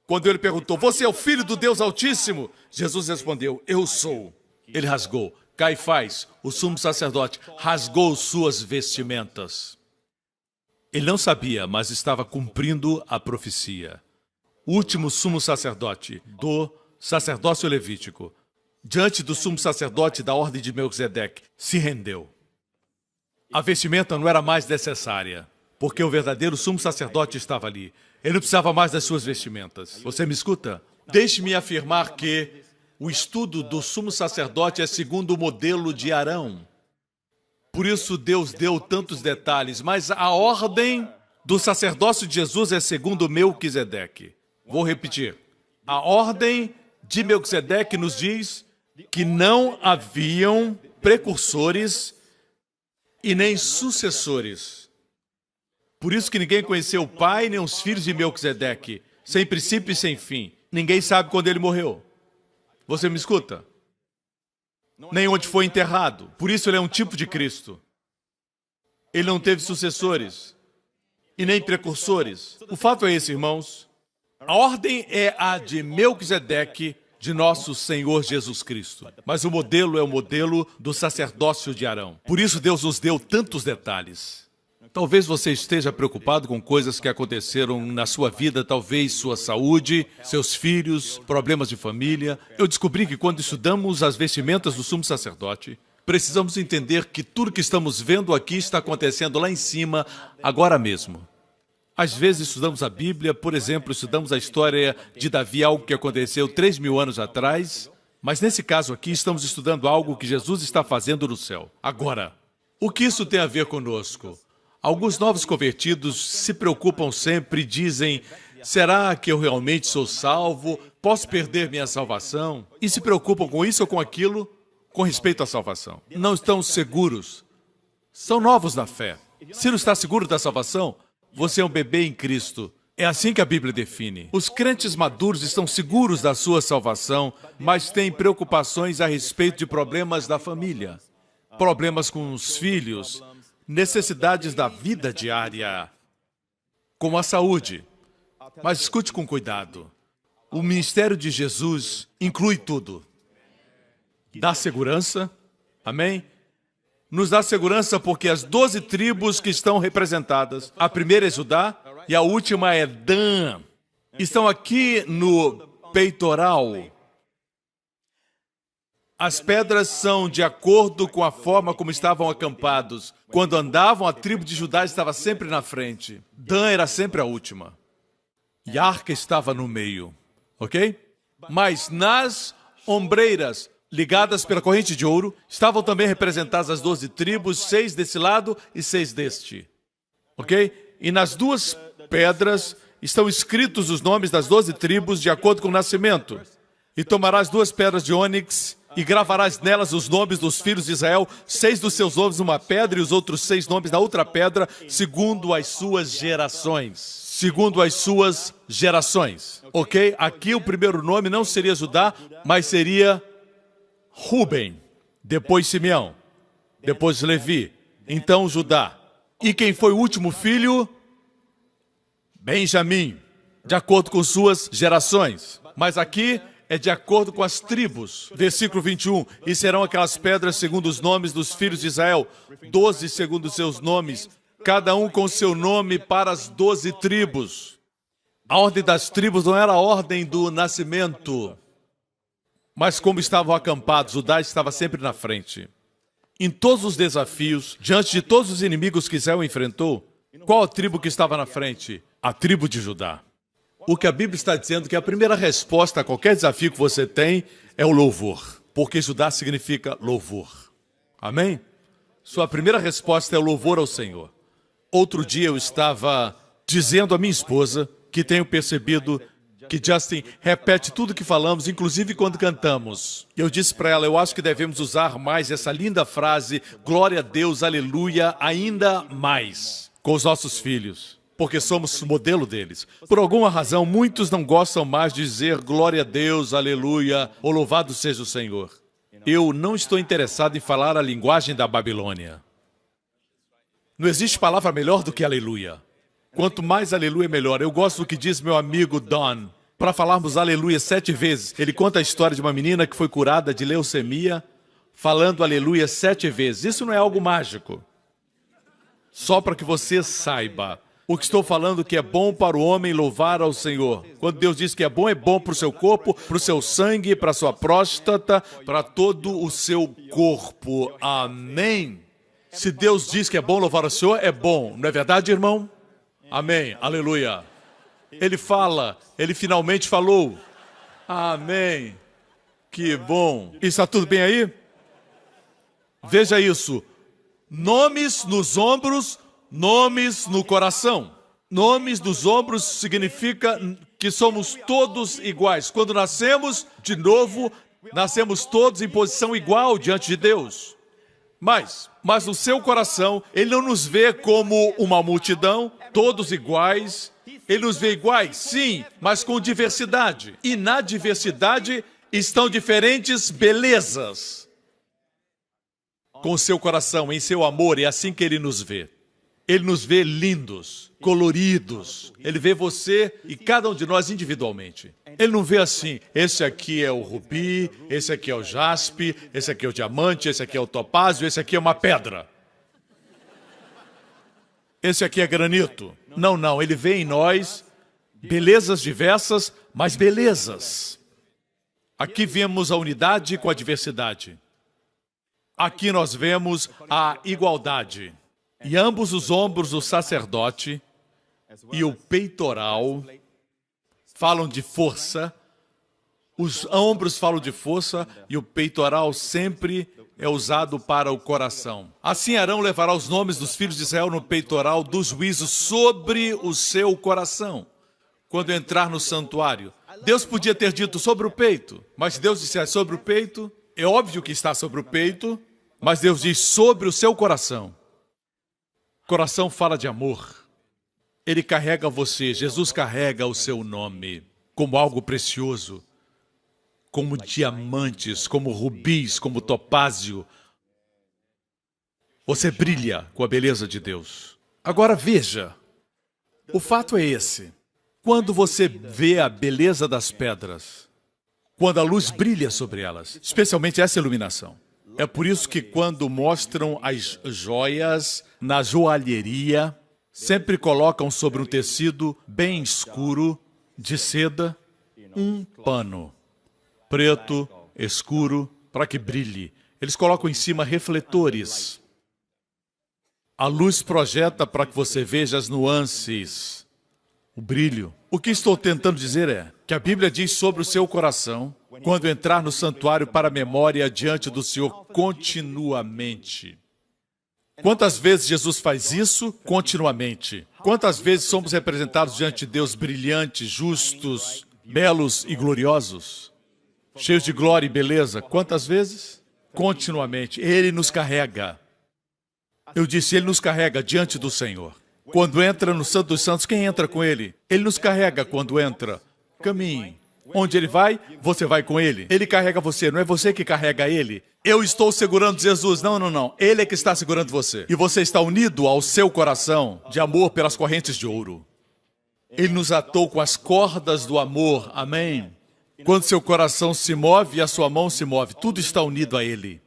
Quando ele perguntou, você é o filho do Deus Altíssimo? Jesus respondeu, eu sou. Ele rasgou. Caifás, o sumo sacerdote, rasgou suas vestimentas. Ele não sabia, mas estava cumprindo a profecia. O último sumo sacerdote do sacerdócio levítico, diante do sumo sacerdote da ordem de Melquisedeque, se rendeu. A vestimenta não era mais necessária, porque o verdadeiro sumo sacerdote estava ali. Ele não precisava mais das suas vestimentas. Você me escuta? Deixe-me afirmar que o estudo do sumo sacerdote é segundo o modelo de Arão. Por isso Deus deu tantos detalhes, mas a ordem do sacerdócio de Jesus é segundo Melquisedeque. Vou repetir. A ordem de Melquisedeque nos diz que não haviam precursores e nem sucessores. Por isso que ninguém conheceu o pai nem os filhos de Melquisedeque, sem princípio e sem fim. Ninguém sabe quando ele morreu. Você me escuta? Nem onde foi enterrado. Por isso ele é um tipo de Cristo. Ele não teve sucessores e nem precursores. O fato é esse, irmãos. A ordem é a de Melquisedeque, de nosso Senhor Jesus Cristo. Mas o modelo é o modelo do sacerdócio de Arão. Por isso Deus nos deu tantos detalhes. Talvez você esteja preocupado com coisas que aconteceram na sua vida, talvez sua saúde, seus filhos, problemas de família. Eu descobri que quando estudamos as vestimentas do sumo sacerdote, precisamos entender que tudo que estamos vendo aqui está acontecendo lá em cima, agora mesmo. Às vezes estudamos a Bíblia, por exemplo, estudamos a história de Davi, algo que aconteceu 3.000 anos atrás, mas nesse caso aqui estamos estudando algo que Jesus está fazendo no céu. Agora, o que isso tem a ver conosco? Alguns novos convertidos se preocupam sempre e dizem, será que eu realmente sou salvo? Posso perder minha salvação? E se preocupam com isso ou com aquilo com respeito à salvação. Não estão seguros. São novos na fé. Se não está seguro da salvação, você é um bebê em Cristo. É assim que a Bíblia define. Os crentes maduros estão seguros da sua salvação, mas têm preocupações a respeito de problemas da família, problemas com os filhos, necessidades da vida diária, como a saúde. Mas escute com cuidado. O ministério de Jesus inclui tudo. Dá segurança, amém? Nos dá segurança porque as 12 tribos que estão representadas, a primeira é Judá e a última é Dan, estão aqui no peitoral. As pedras são de acordo com a forma como estavam acampados. Quando andavam, a tribo de Judá estava sempre na frente. Dan era sempre a última. E a arca estava no meio. Ok? Mas nas ombreiras, ligadas pela corrente de ouro, estavam também representadas as 12 tribos, 6 desse lado e 6 deste. Ok? E nas duas pedras estão escritos os nomes das 12 tribos de acordo com o nascimento. E tomarás 2 pedras de ônix e gravarás nelas os nomes dos filhos de Israel, 6 dos seus nomes numa pedra e os outros 6 nomes na outra pedra, segundo as suas gerações. Segundo as suas gerações. Ok? Aqui o primeiro nome não seria Judá, mas seria Ruben, depois Simeão, depois Levi, então Judá. E quem foi o último filho? Benjamim, de acordo com suas gerações. Mas aqui é de acordo com as tribos. Versículo 21. E serão aquelas pedras segundo os nomes dos filhos de Israel, 12 segundo os seus nomes, cada um com seu nome para as 12 tribos. A ordem das tribos não era a ordem do nascimento, mas como estavam acampados, Judá estava sempre na frente. Em todos os desafios, diante de todos os inimigos que Israel enfrentou, qual a tribo que estava na frente? A tribo de Judá. O que a Bíblia está dizendo é que a primeira resposta a qualquer desafio que você tem é o louvor, porque Judá significa louvor. Amém? Sua primeira resposta é o louvor ao Senhor. Outro dia eu estava dizendo à minha esposa que tenho percebido que Justin repete tudo que falamos, inclusive quando cantamos. Eu disse para ela, eu acho que devemos usar mais essa linda frase, glória a Deus, aleluia, ainda mais, com os nossos filhos, porque somos modelo deles. Por alguma razão, muitos não gostam mais de dizer glória a Deus, aleluia, ou louvado seja o Senhor. Eu não estou interessado em falar a linguagem da Babilônia. Não existe palavra melhor do que aleluia. Quanto mais aleluia, melhor. Eu gosto do que diz meu amigo Don. Para falarmos aleluia 7 vezes. Ele conta a história de uma menina que foi curada de leucemia, falando aleluia 7 vezes. Isso não é algo mágico. Só para que você saiba. O que estou falando que é bom para o homem louvar ao Senhor. Quando Deus diz que é bom para o seu corpo, para o seu sangue, para a sua próstata, para todo o seu corpo. Amém. Se Deus diz que é bom louvar ao Senhor, é bom. Não é verdade, irmão? Amém. Aleluia. Ele fala, ele finalmente falou. Amém. Que bom. Está tudo bem aí? Veja isso. Nomes nos ombros, nomes no coração. Nomes nos ombros significa que somos todos iguais. Quando nascemos, de novo, nascemos todos em posição igual diante de Deus. Mas no seu coração, Ele não nos vê como uma multidão, todos iguais. Ele nos vê iguais, sim, mas com diversidade. E na diversidade estão diferentes belezas. Com o seu coração, em seu amor, é assim que Ele nos vê. Ele nos vê lindos, coloridos. Ele vê você e cada um de nós individualmente. Ele não vê assim, esse aqui é o rubi, esse aqui é o jaspe, esse aqui é o diamante, esse aqui é o topázio, esse aqui é uma pedra. Esse aqui é granito. Não, ele vê em nós belezas diversas, mas belezas. Aqui vemos a unidade com a diversidade. Aqui nós vemos a igualdade. E ambos os ombros do sacerdote e o peitoral falam de força. Os ombros falam de força e o peitoral sempre é usado para o coração. Assim Arão levará os nomes dos filhos de Israel no peitoral do juízo sobre o seu coração. Quando entrar no santuário, Deus podia ter dito sobre o peito, mas se Deus disser sobre o peito, é óbvio que está sobre o peito, mas Deus diz sobre o seu coração. Coração fala de amor. Ele carrega você, Jesus carrega o seu nome como algo precioso, como diamantes, como rubis, como topázio. Você brilha com a beleza de Deus. Agora veja, o fato é esse. Quando você vê a beleza das pedras, quando a luz brilha sobre elas, especialmente essa iluminação, é por isso que quando mostram as joias na joalheria, sempre colocam sobre um tecido bem escuro de seda um pano preto, escuro, para que brilhe. Eles colocam em cima refletores. A luz projeta para que você veja as nuances, o brilho. O que estou tentando dizer é que a Bíblia diz sobre o seu coração, quando entrar no santuário para a memória diante do Senhor continuamente. Quantas vezes Jesus faz isso? Continuamente. Quantas vezes somos representados diante de Deus brilhantes, justos, belos e gloriosos? Cheios de glória e beleza. Quantas vezes? Continuamente. Ele nos carrega. Eu disse, Ele nos carrega diante do Senhor. Quando entra no Santo dos Santos, quem entra com Ele? Ele nos carrega quando entra. Caminhe. Onde Ele vai, você vai com Ele. Ele carrega você, não é você que carrega Ele. Eu estou segurando Jesus. Não, não, não. Ele é que está segurando você. E você está unido ao seu coração de amor pelas correntes de ouro. Ele nos atou com as cordas do amor. Amém? Quando seu coração se move e a sua mão se move, tudo está unido a Ele.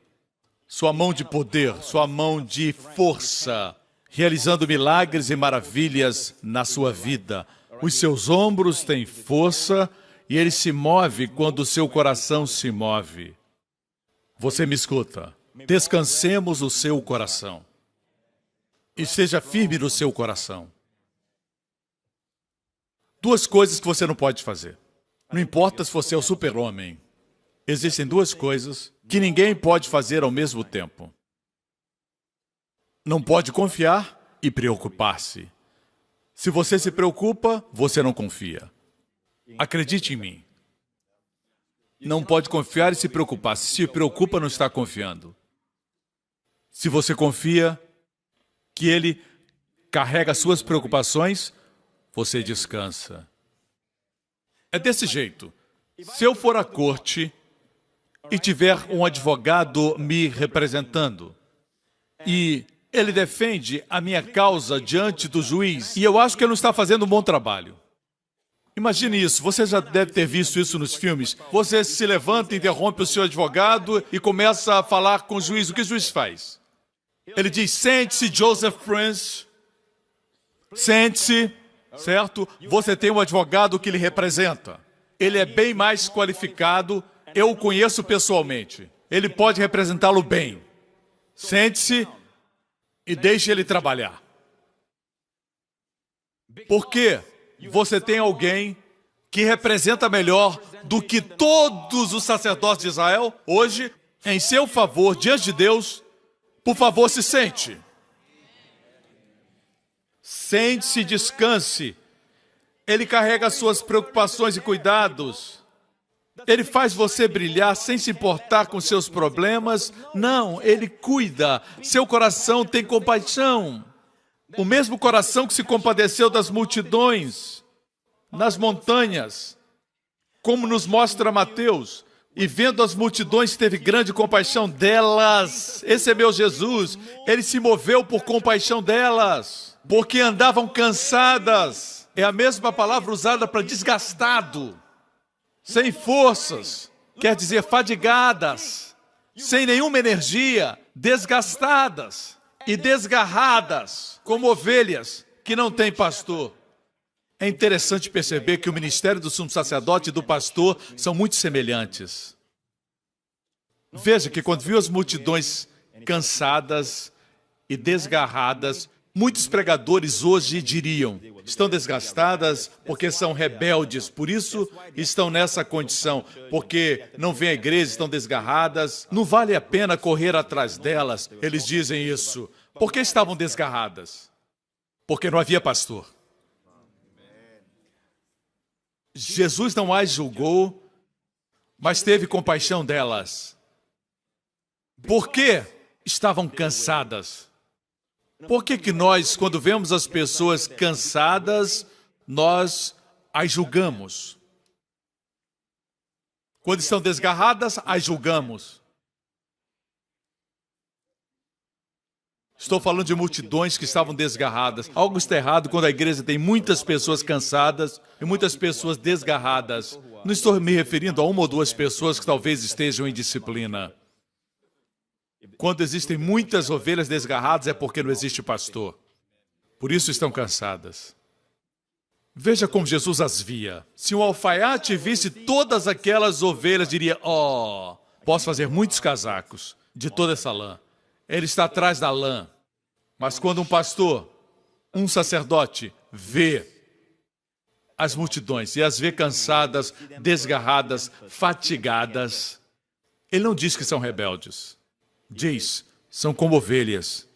Sua mão de poder, sua mão de força, realizando milagres e maravilhas na sua vida. Os seus ombros têm força e ele se move quando o seu coração se move. Você me escuta? Descansemos o seu coração. E seja firme no seu coração. Duas coisas que você não pode fazer. Não importa se você é o super-homem. Existem duas coisas que ninguém pode fazer ao mesmo tempo. Não pode confiar e preocupar-se. Se você se preocupa, você não confia. Acredite em mim. Não pode confiar e se preocupar. Se preocupa, não está confiando. Se você confia que Ele carrega as suas preocupações, você descansa. É desse jeito. Se eu for à corte e tiver um advogado me representando e ele defende a minha causa diante do juiz e eu acho que ele não está fazendo um bom trabalho. Imagine isso, você já deve ter visto isso nos filmes. Você se levanta, interrompe o seu advogado e começa a falar com o juiz. O que o juiz faz? Ele diz, sente-se, Joseph Prince. Sente-se, certo? Você tem um advogado que lhe representa. Ele é bem mais qualificado, eu o conheço pessoalmente. Ele pode representá-lo bem. Sente-se e deixe ele trabalhar. Por quê? Você tem alguém que representa melhor do que todos os sacerdotes de Israel hoje, em seu favor, diante de Deus. Por favor, se sente. Sente-se e descanse. Ele carrega as suas preocupações e cuidados. Ele faz você brilhar sem se importar com seus problemas. Não, Ele cuida. Seu coração tem compaixão. O mesmo coração que se compadeceu das multidões, nas montanhas, como nos mostra Mateus, e vendo as multidões teve grande compaixão delas. Esse é meu Jesus. Ele se moveu por compaixão delas, porque andavam cansadas. É a mesma palavra usada para desgastado, sem forças, quer dizer fadigadas, sem nenhuma energia, desgastadas e desgarradas, como ovelhas que não têm pastor. É interessante perceber que o ministério do sumo sacerdote e do pastor são muito semelhantes. Veja que quando viu as multidões cansadas e desgarradas, muitos pregadores hoje diriam, estão desgastadas porque são rebeldes, por isso estão nessa condição, porque não vêm à igreja, estão desgarradas, não vale a pena correr atrás delas. Eles dizem isso. Por que estavam desgarradas? Porque não havia pastor. Jesus não as julgou, mas teve compaixão delas. Por que estavam cansadas? Por que nós, quando vemos as pessoas cansadas, nós as julgamos? Quando estão desgarradas, as julgamos. Estou falando de multidões que estavam desgarradas. Algo está errado quando a igreja tem muitas pessoas cansadas e muitas pessoas desgarradas. Não estou me referindo a uma ou duas pessoas que talvez estejam em disciplina. Quando existem muitas ovelhas desgarradas é porque não existe pastor. Por isso estão cansadas. Veja como Jesus as via. Se um alfaiate visse todas aquelas ovelhas, diria, oh, Posso fazer muitos casacos de toda essa lã. Ele está atrás da lã. Mas quando um pastor, um sacerdote, vê as multidões e as vê cansadas, desgarradas, fatigadas, ele não diz que são rebeldes. Diz, são como ovelhas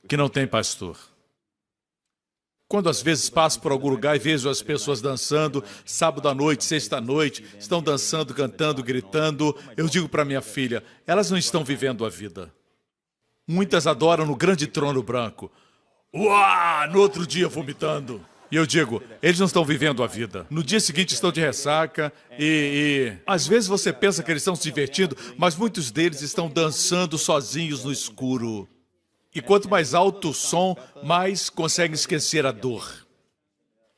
que não têm pastor. Quando às vezes passo por algum lugar e vejo as pessoas dançando, sábado à noite, sexta à noite, estão dançando, cantando, gritando, eu digo para minha filha, elas não estão vivendo a vida. Muitas adoram no grande trono branco. Uá! No outro dia vomitando. E eu digo, eles não estão vivendo a vida. No dia seguinte estão de ressaca e às vezes você pensa que eles estão se divertindo, mas muitos deles estão dançando sozinhos no escuro. E quanto mais alto o som, mais conseguem esquecer a dor.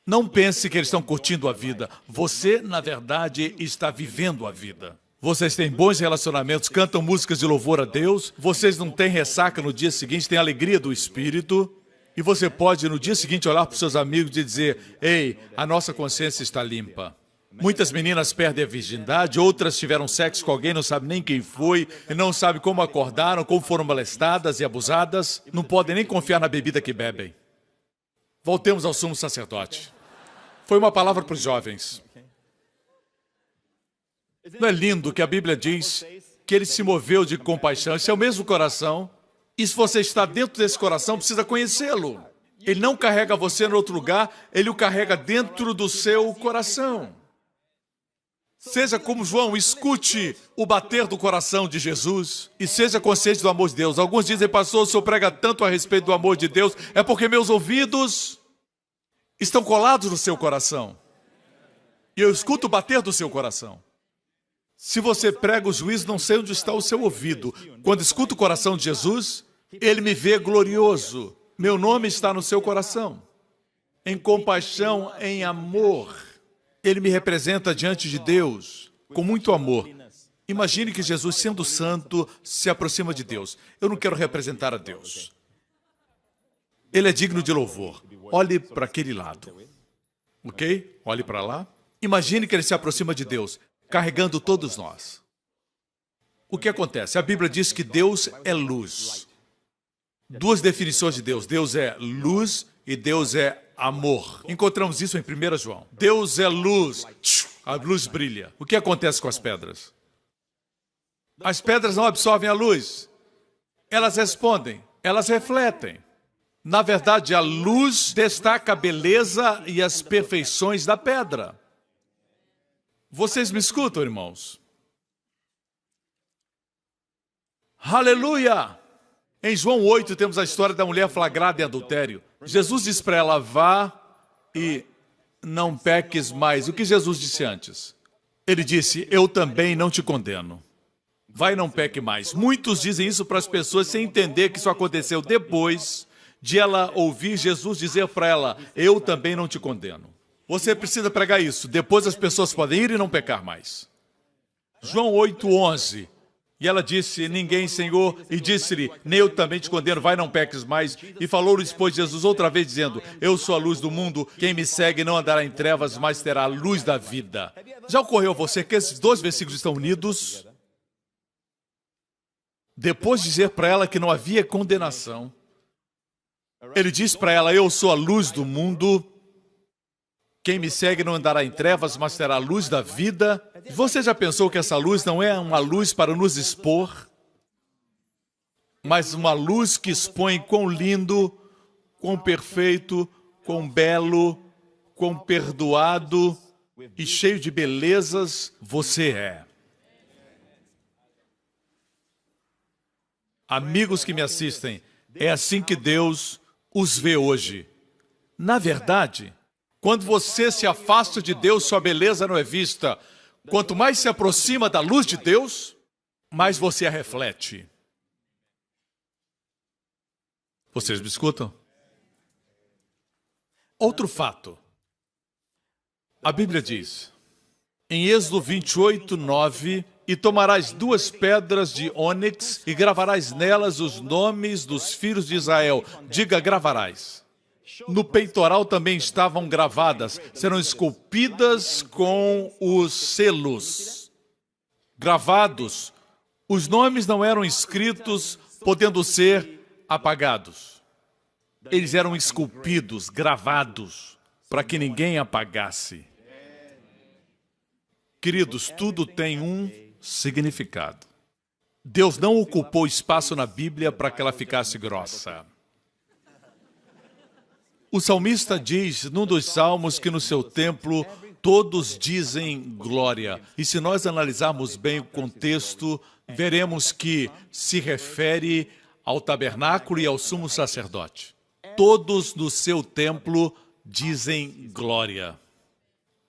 Não pense que eles estão curtindo a vida. Você, na verdade, está vivendo a vida. Vocês têm bons relacionamentos, cantam músicas de louvor a Deus, vocês não têm ressaca no dia seguinte, têm alegria do Espírito. E você pode, no dia seguinte, olhar para os seus amigos e dizer, ei, a nossa consciência está limpa. Muitas meninas perdem a virgindade, outras tiveram sexo com alguém, não sabe nem quem foi, e não sabe como acordaram, como foram molestadas e abusadas, não podem nem confiar na bebida que bebem. Voltemos ao sumo sacerdote. Foi uma palavra para os jovens. Não é lindo que a Bíblia diz que ele se moveu de compaixão? Esse é o mesmo coração. E se você está dentro desse coração, precisa conhecê-lo. Ele não carrega você no outro lugar, ele o carrega dentro do seu coração. Seja como João, escute o bater do coração de Jesus e seja consciente do amor de Deus. Alguns dizem, pastor, o senhor prega tanto a respeito do amor de Deus, é porque meus ouvidos estão colados no seu coração. E eu escuto o bater do seu coração. Se você prega o juízo, não sei onde está o seu ouvido. Quando escuto o coração de Jesus, ele me vê glorioso. Meu nome está no seu coração. Em compaixão, em amor. Ele me representa diante de Deus com muito amor. Imagine que Jesus, sendo santo, se aproxima de Deus. Eu não quero representar a Deus. Ele é digno de louvor. Olhe para aquele lado. Ok? Olhe para lá. Imagine que ele se aproxima de Deus, carregando todos nós. O que acontece? A Bíblia diz que Deus é luz. Duas definições de Deus. Deus é luz e Deus é amor. Encontramos isso em 1 João. Deus é luz. A luz brilha. O que acontece com as pedras? As pedras não absorvem a luz. Elas respondem. Elas refletem. Na verdade, a luz destaca a beleza e as perfeições da pedra. Vocês me escutam, irmãos? Aleluia! Em João 8 temos a história da mulher flagrada em adultério. Jesus diz para ela, vá e não peques mais. O que Jesus disse antes? Ele disse, eu também não te condeno. Vai e não peque mais. Muitos dizem isso para as pessoas sem entender que isso aconteceu depois de ela ouvir Jesus dizer para ela, eu também não te condeno. Você precisa pregar isso. Depois as pessoas podem ir e não pecar mais. João 8:11. E ela disse, ninguém, Senhor, e disse-lhe, nem eu também te condeno, vai, não peques mais. E falou-lhe depois Jesus outra vez, dizendo, eu sou a luz do mundo, quem me segue não andará em trevas, mas terá a luz da vida. Já ocorreu a você que esses dois versículos estão unidos? Depois de dizer para ela que não havia condenação, ele diz para ela, eu sou a luz do mundo, quem me segue não andará em trevas, mas terá a luz da vida. Você já pensou que essa luz não é uma luz para nos expor, mas uma luz que expõe quão lindo, quão perfeito, quão belo, quão perdoado e cheio de belezas você é. Amigos que me assistem, é assim que Deus os vê hoje. Na verdade, quando você se afasta de Deus, sua beleza não é vista. Quanto mais se aproxima da luz de Deus, mais você a reflete. Vocês me escutam? Outro fato. A Bíblia diz, em Êxodo 28:9, e tomarás 2 pedras de ônix e gravarás nelas os nomes dos filhos de Israel. Diga, gravarás. No peitoral também estavam gravadas, serão esculpidas com os selos, gravados Os nomes não eram escritos podendo ser apagados. Eles eram esculpidos, gravados, para que ninguém apagasse. Queridos, tudo tem um significado. Deus não ocupou espaço na Bíblia para que ela ficasse grossa. O salmista diz, num dos salmos, que no seu templo todos dizem glória. E se nós analisarmos bem o contexto, veremos que se refere ao tabernáculo e ao sumo sacerdote. Todos no seu templo dizem glória.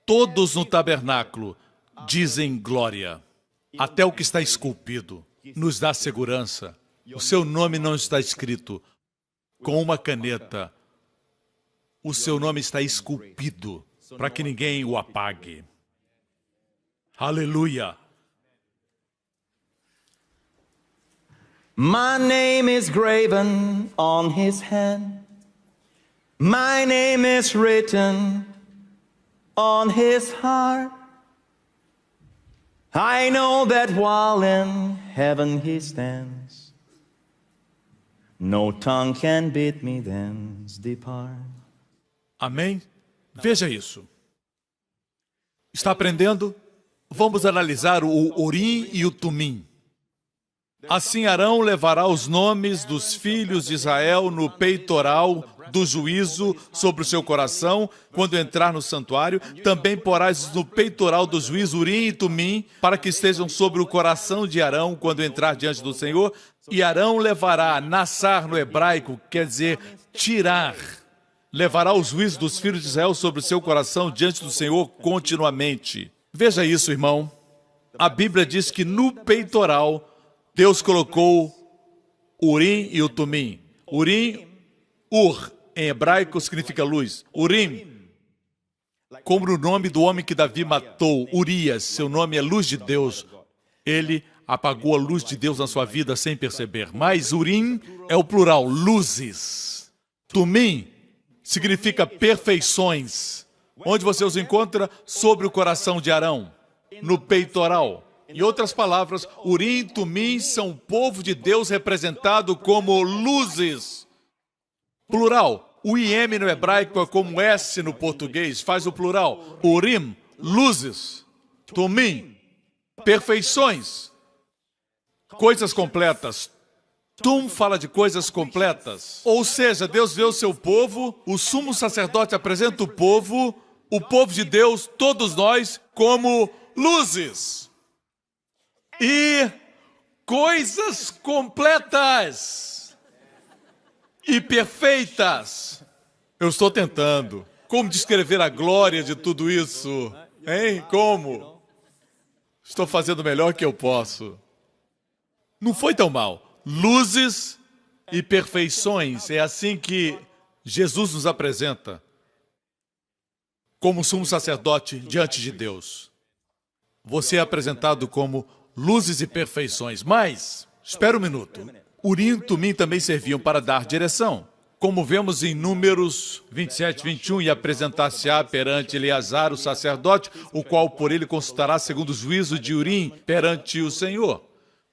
Todos no tabernáculo dizem glória. Até o que está esculpido nos dá segurança. O seu nome não está escrito com uma caneta. O seu nome está esculpido para que ninguém o apague. Aleluia! My name is graven on his hand. My name is written on his heart. I know that while in heaven he stands, no tongue can bid me thence depart. Amém? Veja isso. Está aprendendo? Vamos analisar o Urim e o Tumim. Assim Arão levará os nomes dos filhos de Israel no peitoral do juízo sobre o seu coração, quando entrar no santuário. Também porás no peitoral do juízo Urim e Tumim, para que estejam sobre o coração de Arão quando entrar diante do Senhor. E Arão levará, nassar no hebraico, quer dizer, tirar. Levará o juízo dos filhos de Israel sobre o seu coração diante do Senhor continuamente. Veja isso, irmão. A Bíblia diz que no peitoral Deus colocou o Urim e o Tumim. Urim, Ur, em hebraico significa luz. Urim, como no nome do homem que Davi matou, Urias, seu nome é luz de Deus. Ele apagou a luz de Deus na sua vida sem perceber. Mas Urim é o plural, luzes. Tumim significa perfeições. Onde você os encontra? Sobre o coração de Arão, no peitoral. Em outras palavras, Urim e Tumim são o povo de Deus representado como luzes. Plural. O IM no hebraico é como S no português, faz o plural. Urim, luzes. Tumim, perfeições. Coisas completas. Tum fala de coisas completas. Ou seja, Deus vê o seu povo, o sumo sacerdote apresenta o povo de Deus, todos nós, como luzes. E coisas completas e perfeitas. Eu estou tentando. Como descrever a glória de tudo isso? Hein? Como? Estou fazendo o melhor que eu posso. Não foi tão mal. Luzes e perfeições. É assim que Jesus nos apresenta como sumo sacerdote diante de Deus. Você é apresentado como luzes e perfeições, mas, espera um minuto, Urim e Tumim também serviam para dar direção. Como vemos em Números 27, 21, e apresentar-se-á perante Eleazar, o sacerdote, o qual por ele consultará segundo o juízo de Urim perante o Senhor.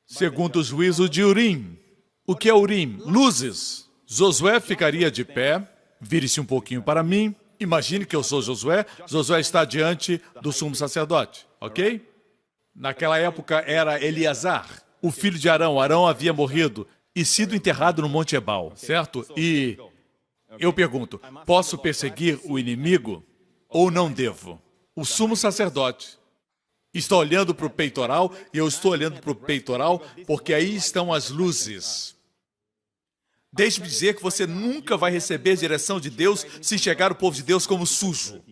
Segundo o juízo de Urim. O que é Urim? Luzes. Josué ficaria de pé, vire-se um pouquinho para mim, imagine que eu sou Josué, Josué está diante do sumo sacerdote, ok? Naquela época era Eleazar, o filho de Arão. Arão havia morrido e sido enterrado no Monte Ebal, certo? E eu pergunto, posso perseguir o inimigo ou não devo? O sumo sacerdote está olhando para o peitoral e eu estou olhando para o peitoral porque aí estão as luzes. Deixe-me dizer que você nunca vai receber direção de Deus se enxergar o povo de Deus como sujo.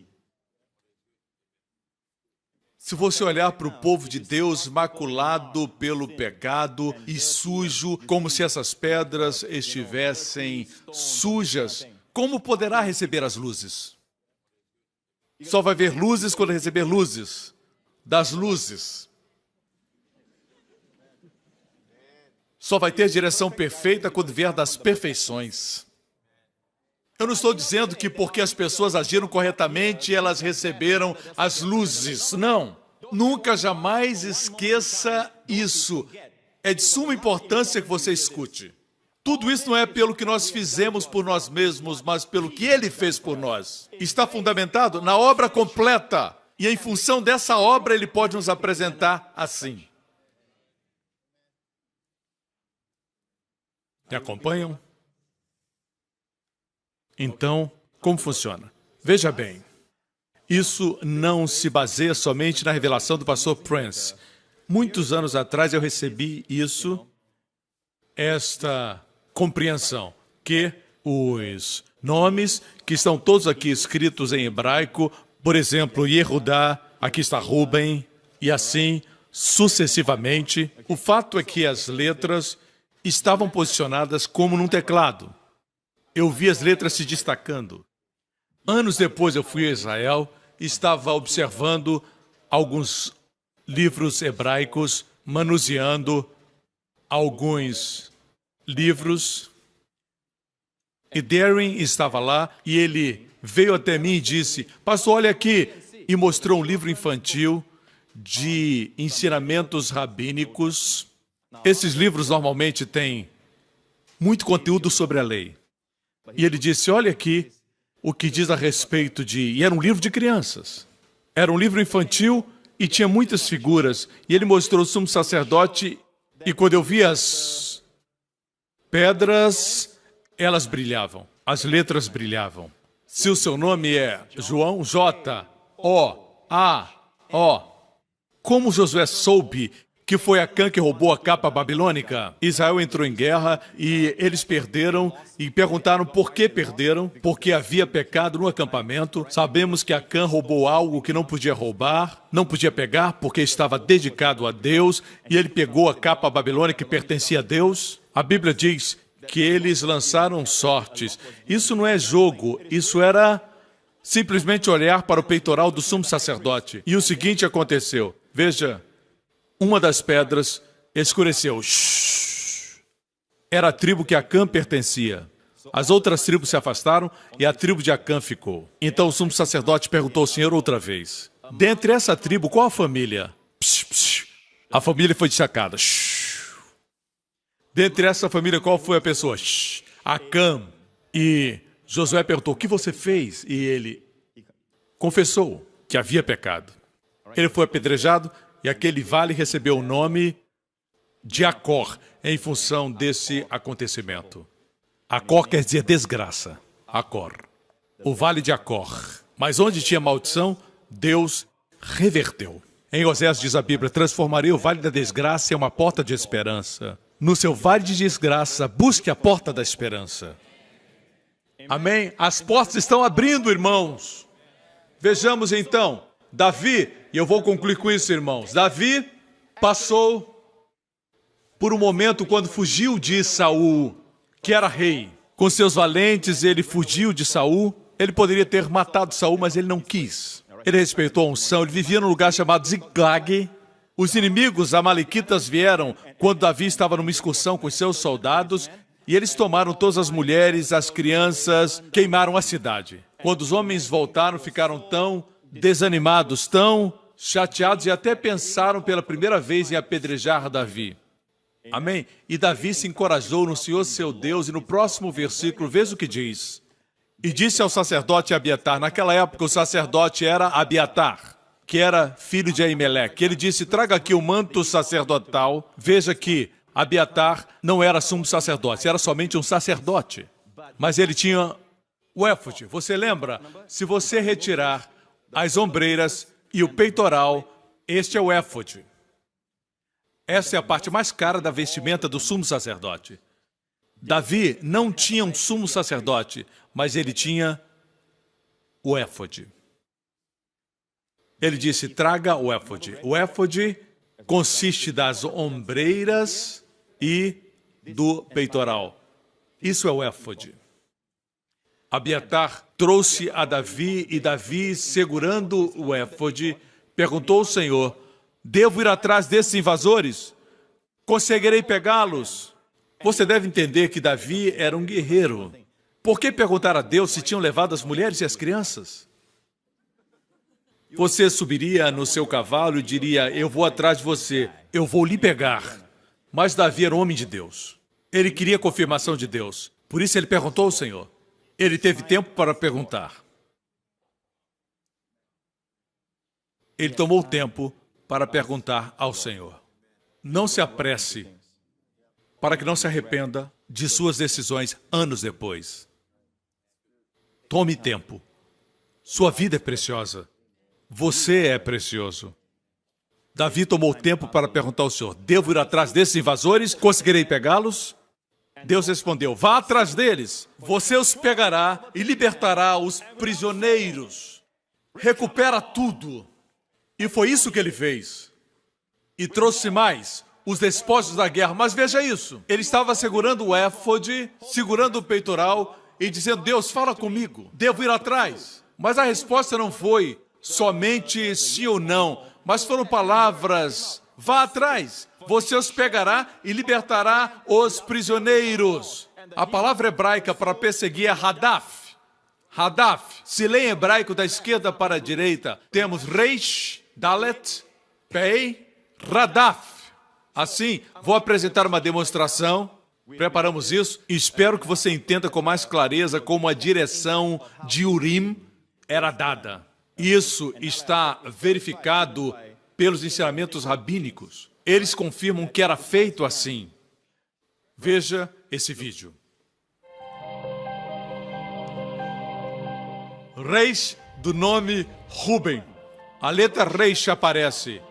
Se você olhar para o povo de Deus maculado pelo pecado e sujo, como se essas pedras estivessem sujas, como poderá receber as luzes? Só vai ver luzes quando receber luzes das luzes. Só vai ter direção perfeita quando vier das perfeições. Eu não estou dizendo que porque as pessoas agiram corretamente, elas receberam as luzes. Não. Nunca, jamais esqueça isso. É de suma importância que você escute. Tudo isso não é pelo que nós fizemos por nós mesmos, mas pelo que Ele fez por nós. Está fundamentado na obra completa. E em função dessa obra, Ele pode nos apresentar assim. Me acompanham? Então, como funciona? Veja bem, isso não se baseia somente na revelação do pastor Prince. Muitos anos atrás eu recebi esta compreensão, que os nomes que estão todos aqui escritos em hebraico, por exemplo, Yehudá, aqui está Ruben, e assim sucessivamente, o fato é que as letras estavam posicionadas como num teclado. Eu vi as letras se destacando. Anos depois eu fui a Israel e estava observando alguns livros hebraicos, manuseando alguns livros. E Darren estava lá e ele veio até mim e disse: pastor, olha aqui. E mostrou um livro infantil de ensinamentos rabínicos. Esses livros normalmente têm muito conteúdo sobre a lei. E ele disse: olha aqui o que diz a respeito de... E era um livro de crianças. Era um livro infantil e tinha muitas figuras. E ele mostrou o sumo sacerdote e quando eu vi as pedras, elas brilhavam. As letras brilhavam. Se o seu nome é João, J-O-A-O. Como Josué soube que foi Acã que roubou a capa babilônica? Israel entrou em guerra e eles perderam e perguntaram por que perderam, porque havia pecado no acampamento. Sabemos que Acã roubou algo que não podia roubar, não podia pegar porque estava dedicado a Deus e ele pegou a capa babilônica que pertencia a Deus. A Bíblia diz que eles lançaram sortes. Isso não é jogo, isso era simplesmente olhar para o peitoral do sumo sacerdote. E o seguinte aconteceu, veja, uma das pedras escureceu. Era a tribo que Acã pertencia. As outras tribos se afastaram e a tribo de Acã ficou. Então o sumo sacerdote perguntou ao Senhor outra vez: dentre essa tribo, qual a família? A família foi destacada. Dentre essa família, qual foi a pessoa? Acã. E Josué perguntou: o que você fez? E ele confessou que havia pecado. Ele foi apedrejado e aquele vale recebeu o nome de Acor, em função desse acontecimento. Acor quer dizer desgraça. Acor. O vale de Acor. Mas onde tinha maldição, Deus reverteu. Em Oséias diz a Bíblia: transformarei o vale da desgraça em uma porta de esperança. No seu vale de desgraça, busque a porta da esperança. Amém? As portas estão abrindo, irmãos. Vejamos então, Davi, e eu vou concluir com isso, irmãos. Davi passou por um momento quando fugiu de Saul, que era rei. Com seus valentes, ele fugiu de Saul. Ele poderia ter matado Saul, mas ele não quis. Ele respeitou a unção, ele vivia num lugar chamado Ziklag. Os inimigos amalequitas vieram quando Davi estava numa excursão com seus soldados e eles tomaram todas as mulheres, as crianças, queimaram a cidade. Quando os homens voltaram, ficaram tão desanimados, tão chateados e até pensaram pela primeira vez em apedrejar Davi. Amém? E Davi se encorajou no Senhor seu Deus e no próximo versículo, veja o que diz. E disse ao sacerdote Abiatar, naquela época o sacerdote era Abiatar, que era filho de Aimeleque. Ele disse: traga aqui o manto sacerdotal. Veja que Abiatar não era sumo sacerdote, era somente um sacerdote. Mas ele tinha o éfode. Você lembra? Se você retirar as ombreiras e o peitoral, este é o éfode. Essa é a parte mais cara da vestimenta do sumo sacerdote. Davi não tinha um sumo sacerdote, mas ele tinha o éfode. Ele disse: traga o éfode. O éfode consiste das ombreiras e do peitoral. Isso é o éfode. Abiatar trouxe a Davi e Davi, segurando o éfode, perguntou ao Senhor: devo ir atrás desses invasores? Conseguirei pegá-los? Você deve entender que Davi era um guerreiro. Por que perguntar a Deus se tinham levado as mulheres e as crianças? Você subiria no seu cavalo e diria: eu vou atrás de você, eu vou lhe pegar. Mas Davi era um homem de Deus. Ele queria a confirmação de Deus. Por isso ele perguntou ao Senhor. Ele teve tempo para perguntar. Ele tomou tempo para perguntar ao Senhor. Não se apresse, para que não se arrependa de suas decisões anos depois. Tome tempo. Sua vida é preciosa. Você é precioso. Davi tomou tempo para perguntar ao Senhor: devo ir atrás desses invasores? Conseguirei pegá-los? Deus respondeu: vá atrás deles. Você os pegará e libertará os prisioneiros. Recupera tudo. E foi isso que ele fez. E trouxe mais, os despojos da guerra. Mas veja isso. Ele estava segurando o éfode, segurando o peitoral e dizendo: Deus, fala comigo. Devo ir atrás. Mas a resposta não foi somente sim ou não, mas foram palavras: vá atrás. Você os pegará e libertará os prisioneiros. A palavra hebraica para perseguir é hadaf. Hadaf. Se lê em hebraico da esquerda para a direita, temos reish, dalet, pei, radaf. Assim, vou apresentar uma demonstração. Preparamos isso e espero que você entenda com mais clareza como a direção de Urim era dada. Isso está verificado pelos ensinamentos rabínicos. Eles confirmam que era feito assim. Veja esse vídeo. Reis do nome Ruben. A letra Reis aparece.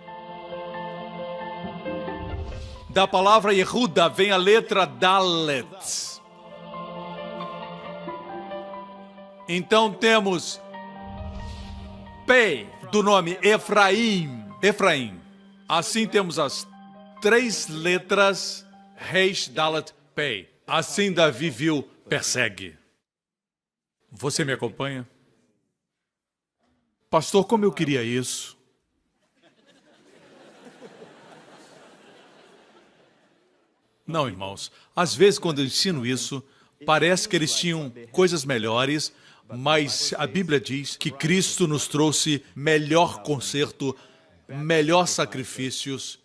Da palavra Yehuda vem a letra Dalet. Então temos Pei, do nome Efraim. Efraim. Assim temos as 3 letras Reish, Dalet, Pei. Assim Davi viu, persegue. Você me acompanha? Pastor, como eu queria isso? Não, irmãos. Às vezes, quando eu ensino isso, parece que eles tinham coisas melhores, mas a Bíblia diz que Cristo nos trouxe melhor conserto, melhor sacrifícios,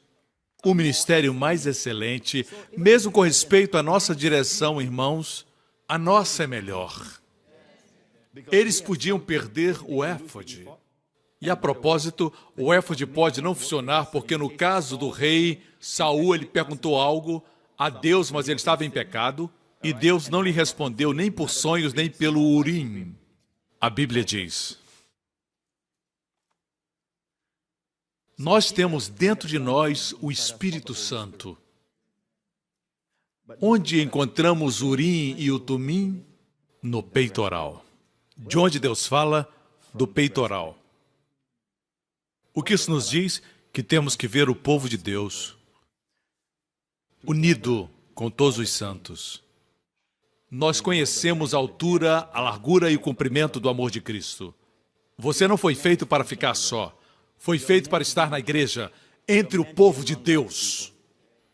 o ministério mais excelente. Mesmo com respeito à nossa direção, irmãos, a nossa é melhor. Eles podiam perder o éfode. E a propósito, o éfode pode não funcionar porque no caso do rei Saul, ele perguntou algo a Deus, mas ele estava em pecado, e Deus não lhe respondeu nem por sonhos, nem pelo Urim. A Bíblia diz: nós temos dentro de nós o Espírito Santo. Onde encontramos o Urim e o Tumim? No peitoral. De onde Deus fala? Do peitoral. O que isso nos diz? Que temos que ver o povo de Deus unido com todos os santos. Nós conhecemos a altura, a largura e o comprimento do amor de Cristo. Você não foi feito para ficar só. Foi feito para estar na igreja, entre o povo de Deus.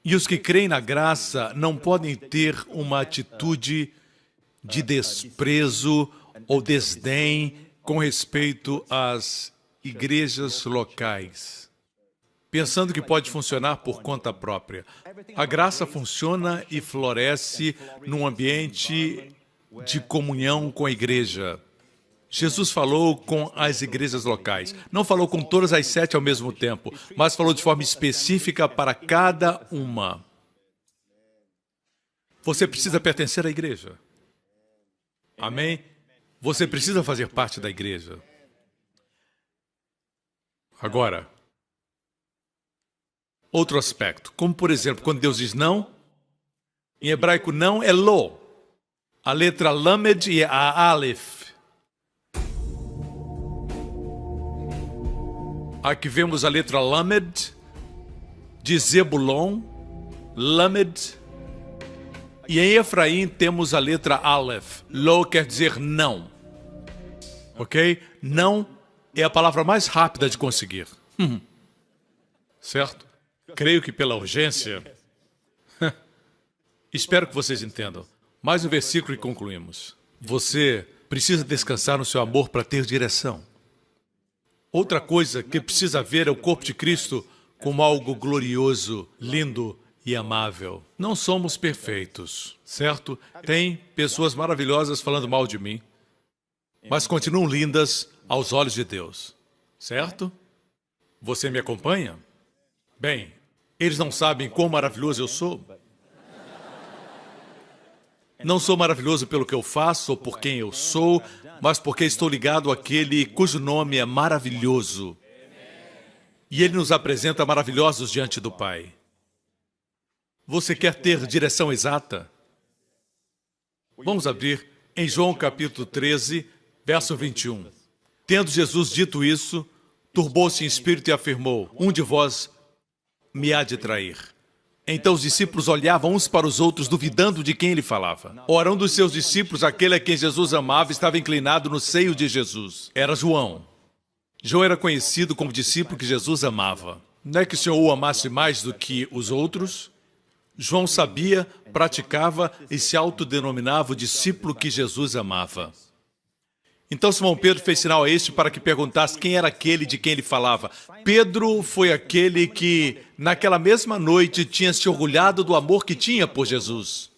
E os que creem na graça não podem ter uma atitude de desprezo ou desdém com respeito às igrejas locais, pensando que pode funcionar por conta própria. A graça funciona e floresce num ambiente de comunhão com a igreja. Jesus falou com as igrejas locais. Não falou com todas as 7 ao mesmo tempo, mas falou de forma específica para cada uma. Você precisa pertencer à igreja. Amém? Você precisa fazer parte da igreja. Agora, outro aspecto, como por exemplo, quando Deus diz não, em hebraico não é lo. A letra lamed e a aleph. Aqui vemos a letra lamed de Zebulon, lamed. E em Efraim temos a letra aleph. Lo quer dizer não. Ok? Não é a palavra mais rápida de conseguir. Certo? Creio que pela urgência. Espero que vocês entendam. Mais um versículo e concluímos. Você precisa descansar no seu amor para ter direção. Outra coisa que precisa ver é o corpo de Cristo como algo glorioso, lindo e amável. Não somos perfeitos, certo? Tem pessoas maravilhosas falando mal de mim, mas continuam lindas aos olhos de Deus, certo? Você me acompanha? Bem, eles não sabem quão maravilhoso eu sou. Não sou maravilhoso pelo que eu faço ou por quem eu sou, mas porque estou ligado àquele cujo nome é maravilhoso. E ele nos apresenta maravilhosos diante do Pai. Você quer ter direção exata? Vamos abrir em João capítulo 13, verso 21. Tendo Jesus dito isso, turbou-se em espírito e afirmou: um de vós me há de trair. Então os discípulos olhavam uns para os outros, duvidando de quem ele falava. Ora, um dos seus discípulos, aquele a quem Jesus amava, estava inclinado no seio de Jesus. Era João. João era conhecido como discípulo que Jesus amava. Não é que o Senhor o amasse mais do que os outros? João sabia, praticava e se autodenominava o discípulo que Jesus amava. Então Simão Pedro fez sinal a este para que perguntasse quem era aquele de quem ele falava. Pedro foi aquele que, naquela mesma noite, tinha se orgulhado do amor que tinha por Jesus.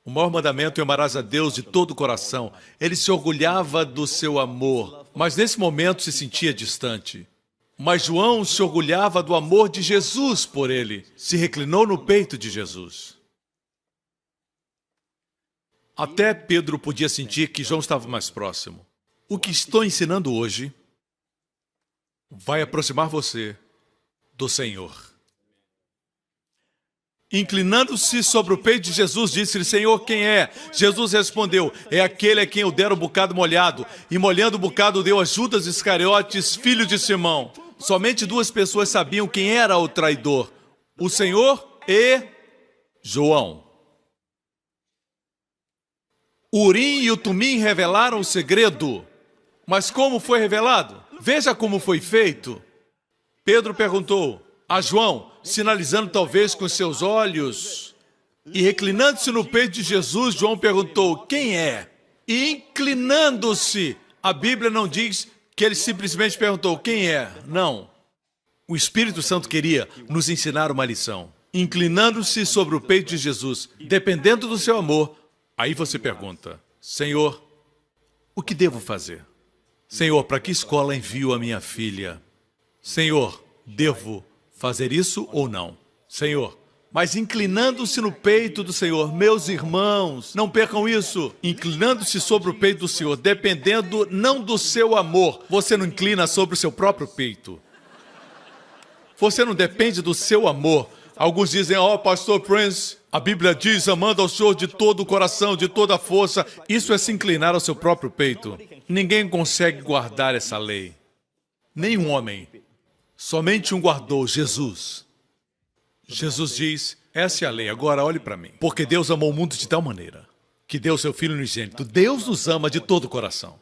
O maior mandamento é amarás a Deus de todo o coração. Ele se orgulhava do seu amor, mas nesse momento se sentia distante. Mas João se orgulhava do amor de Jesus por ele. Se reclinou no peito de Jesus. Até Pedro podia sentir que João estava mais próximo. O que estou ensinando hoje vai aproximar você do Senhor. Inclinando-se sobre o peito de Jesus, disse-lhe: Senhor, quem é? Jesus respondeu: é aquele a quem eu der o bocado molhado. E molhando o bocado deu a Judas Iscariotes, filho de Simão. Somente duas pessoas sabiam quem era o traidor: o Senhor e João. O Urim e o Tumim revelaram o segredo. Mas como foi revelado? Veja como foi feito. Pedro perguntou a João, sinalizando talvez com seus olhos. E reclinando-se no peito de Jesus, João perguntou: quem é? E inclinando-se, a Bíblia não diz que ele simplesmente perguntou: quem é? Não. O Espírito Santo queria nos ensinar uma lição. Inclinando-se sobre o peito de Jesus, dependendo do seu amor, aí você pergunta: Senhor, o que devo fazer? Senhor, para que escola envio a minha filha? Senhor, devo fazer isso ou não? Senhor, mas inclinando-se no peito do Senhor, meus irmãos, não percam isso. Inclinando-se sobre o peito do Senhor, dependendo não do seu amor. Você não inclina sobre o seu próprio peito. Você não depende do seu amor. Alguns dizem: ó, Pastor Prince, a Bíblia diz, amando ao Senhor de todo o coração, de toda a força. Isso é se inclinar ao seu próprio peito. Ninguém consegue guardar essa lei. Nenhum homem. Somente um guardou, Jesus. Jesus diz: essa é a lei, agora olhe para mim. Porque Deus amou o mundo de tal maneira que deu seu Filho unigênito. Deus nos ama de todo o coração.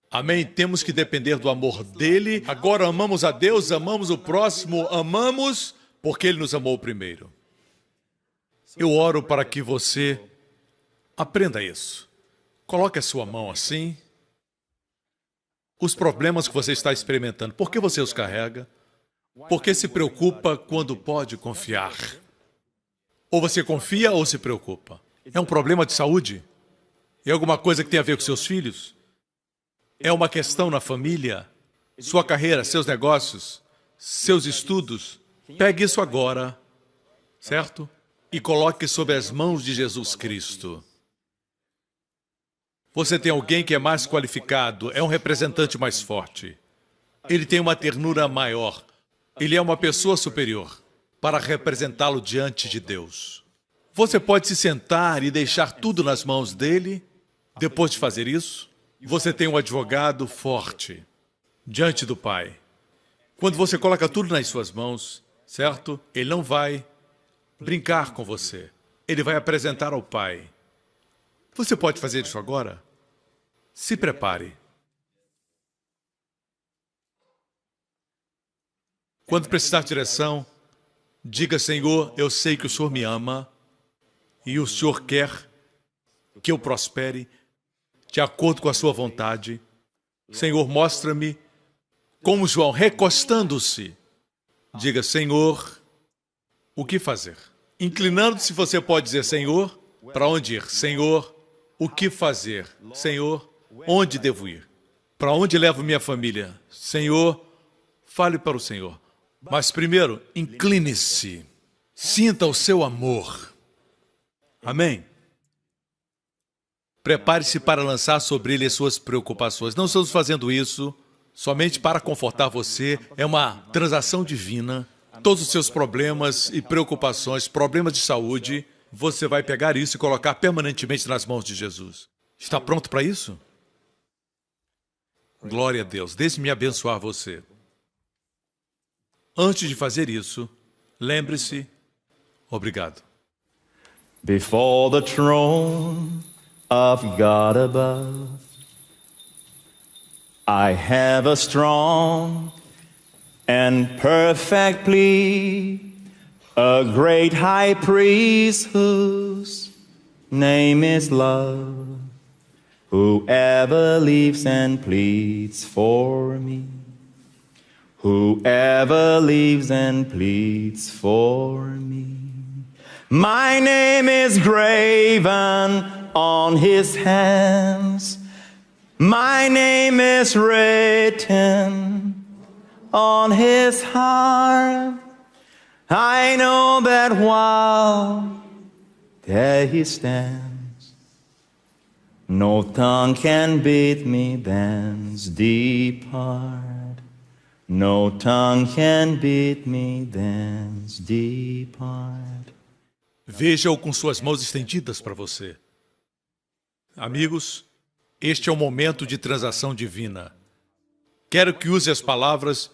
Amém? Temos que depender do amor dele. Agora amamos a Deus, amamos o próximo, amamos porque ele nos amou primeiro. Eu oro para que você aprenda isso. Coloque a sua mão assim. Os problemas que você está experimentando, por que você os carrega? Por que se preocupa quando pode confiar? Ou você confia ou se preocupa? É um problema de saúde? É alguma coisa que tem a ver com seus filhos? É uma questão na família? Sua carreira, seus negócios, seus estudos? Pegue isso agora, certo? E coloque sobre as mãos de Jesus Cristo. Você tem alguém que é mais qualificado, é um representante mais forte. Ele tem uma ternura maior. Ele é uma pessoa superior para representá-lo diante de Deus. Você pode se sentar e deixar tudo nas mãos dele. Depois de fazer isso, você tem um advogado forte diante do Pai. Quando você coloca tudo nas suas mãos, certo? Ele não vai brincar com você. Ele vai apresentar ao Pai. Você pode fazer isso agora? Se prepare. Quando precisar de direção, diga: Senhor, eu sei que o Senhor me ama e o Senhor quer que eu prospere de acordo com a sua vontade. Senhor, mostra-me como João, recostando-se. Diga: Senhor, o que fazer? Inclinando-se, você pode dizer: Senhor, para onde ir? Senhor, o que fazer? Senhor, onde devo ir? Para onde levo minha família? Senhor, fale para o Senhor. Mas primeiro, incline-se. Sinta o seu amor. Amém? Prepare-se para lançar sobre ele as suas preocupações. Não estamos fazendo isso somente para confortar você. É uma transação divina. Todos os seus problemas e preocupações, problemas de saúde, você vai pegar isso e colocar permanentemente nas mãos de Jesus. Está pronto para isso? Glória a Deus. Deixe-me abençoar você. Antes de fazer isso, lembre-se, obrigado. Before the throne of God above, I have a strong and perfect plea, a great high priest whose name is love, whoever lives and pleads for me, whoever lives and pleads for me. My name is graven on his hands, my name is written on his heart. I know that while there he stands, no tongue can bid me thence depart. No tongue can bid me thence depart. Veja-o com suas mãos estendidas para você. Amigos, este é o momento de transação divina. Quero que use as palavras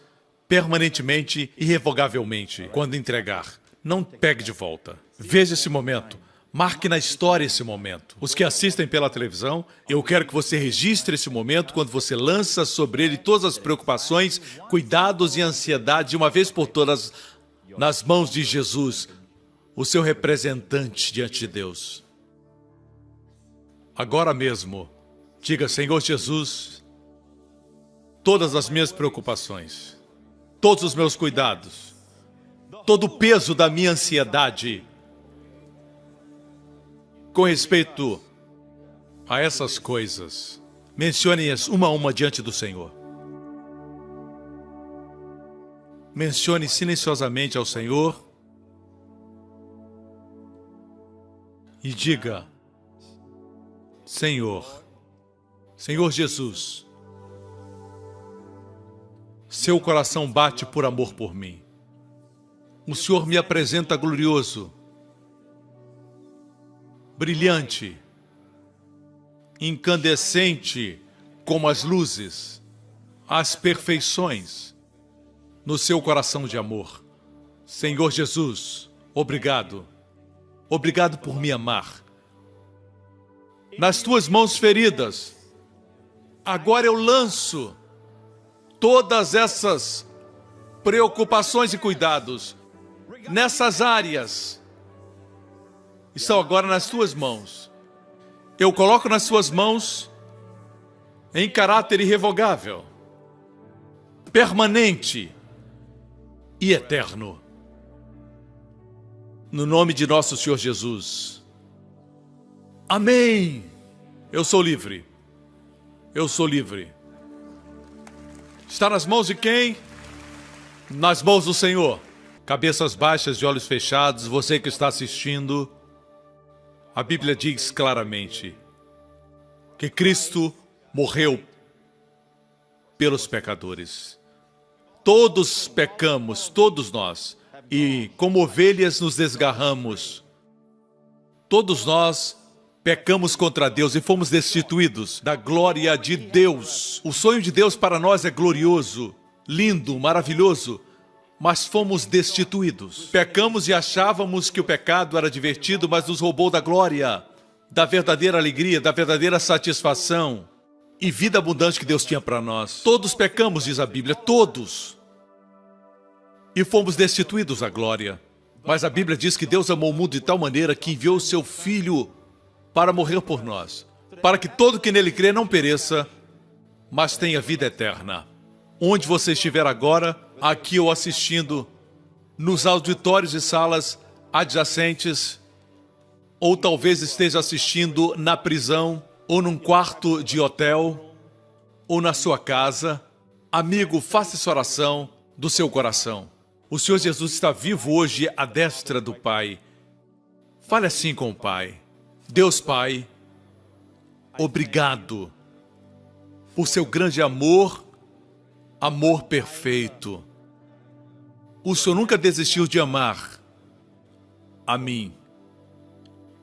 permanentemente, irrevogavelmente, quando entregar. Não pegue de volta. Veja esse momento. Marque na história esse momento. Os que assistem pela televisão, eu quero que você registre esse momento quando você lança sobre ele todas as preocupações, cuidados e ansiedade de uma vez por todas nas mãos de Jesus, o seu representante diante de Deus. Agora mesmo, diga: Senhor Jesus, todas as minhas preocupações, todos os meus cuidados, todo o peso da minha ansiedade com respeito a essas coisas, mencione-as uma a uma diante do Senhor. Mencione silenciosamente ao Senhor e diga: Senhor, Senhor Jesus, seu coração bate por amor por mim. O Senhor me apresenta glorioso, brilhante, incandescente como as luzes, as perfeições no seu coração de amor. Senhor Jesus, obrigado. Obrigado por me amar. Nas tuas mãos feridas, agora eu lanço todas essas preocupações e cuidados nessas áreas. Estão agora nas tuas mãos. Eu coloco nas tuas mãos em caráter irrevogável, permanente e eterno. No nome de nosso Senhor Jesus. Amém. Eu sou livre. Eu sou livre. Está nas mãos de quem? Nas mãos do Senhor. Cabeças baixas e olhos fechados, você que está assistindo. A Bíblia diz claramente que Cristo morreu pelos pecadores. Todos pecamos, todos nós, e como ovelhas nos desgarramos. Todos nós pecamos contra Deus e fomos destituídos da glória de Deus. O sonho de Deus para nós é glorioso, lindo, maravilhoso, mas fomos destituídos. Pecamos e achávamos que o pecado era divertido, mas nos roubou da glória, da verdadeira alegria, da verdadeira satisfação e vida abundante que Deus tinha para nós. Todos pecamos, diz a Bíblia, todos. E fomos destituídos da glória. Mas a Bíblia diz que Deus amou o mundo de tal maneira que enviou o seu Filho para morrer por nós, para que todo que nele crê não pereça, mas tenha vida eterna. Onde você estiver agora, aqui ou assistindo, nos auditórios e salas, adjacentes, ou talvez esteja assistindo na prisão, ou num quarto de hotel, ou na sua casa. Amigo, faça essa oração do seu coração. O Senhor Jesus está vivo hoje à destra do Pai. Fale assim com o Pai. Deus Pai, obrigado por seu grande amor, amor perfeito. O Senhor nunca desistiu de amar a mim.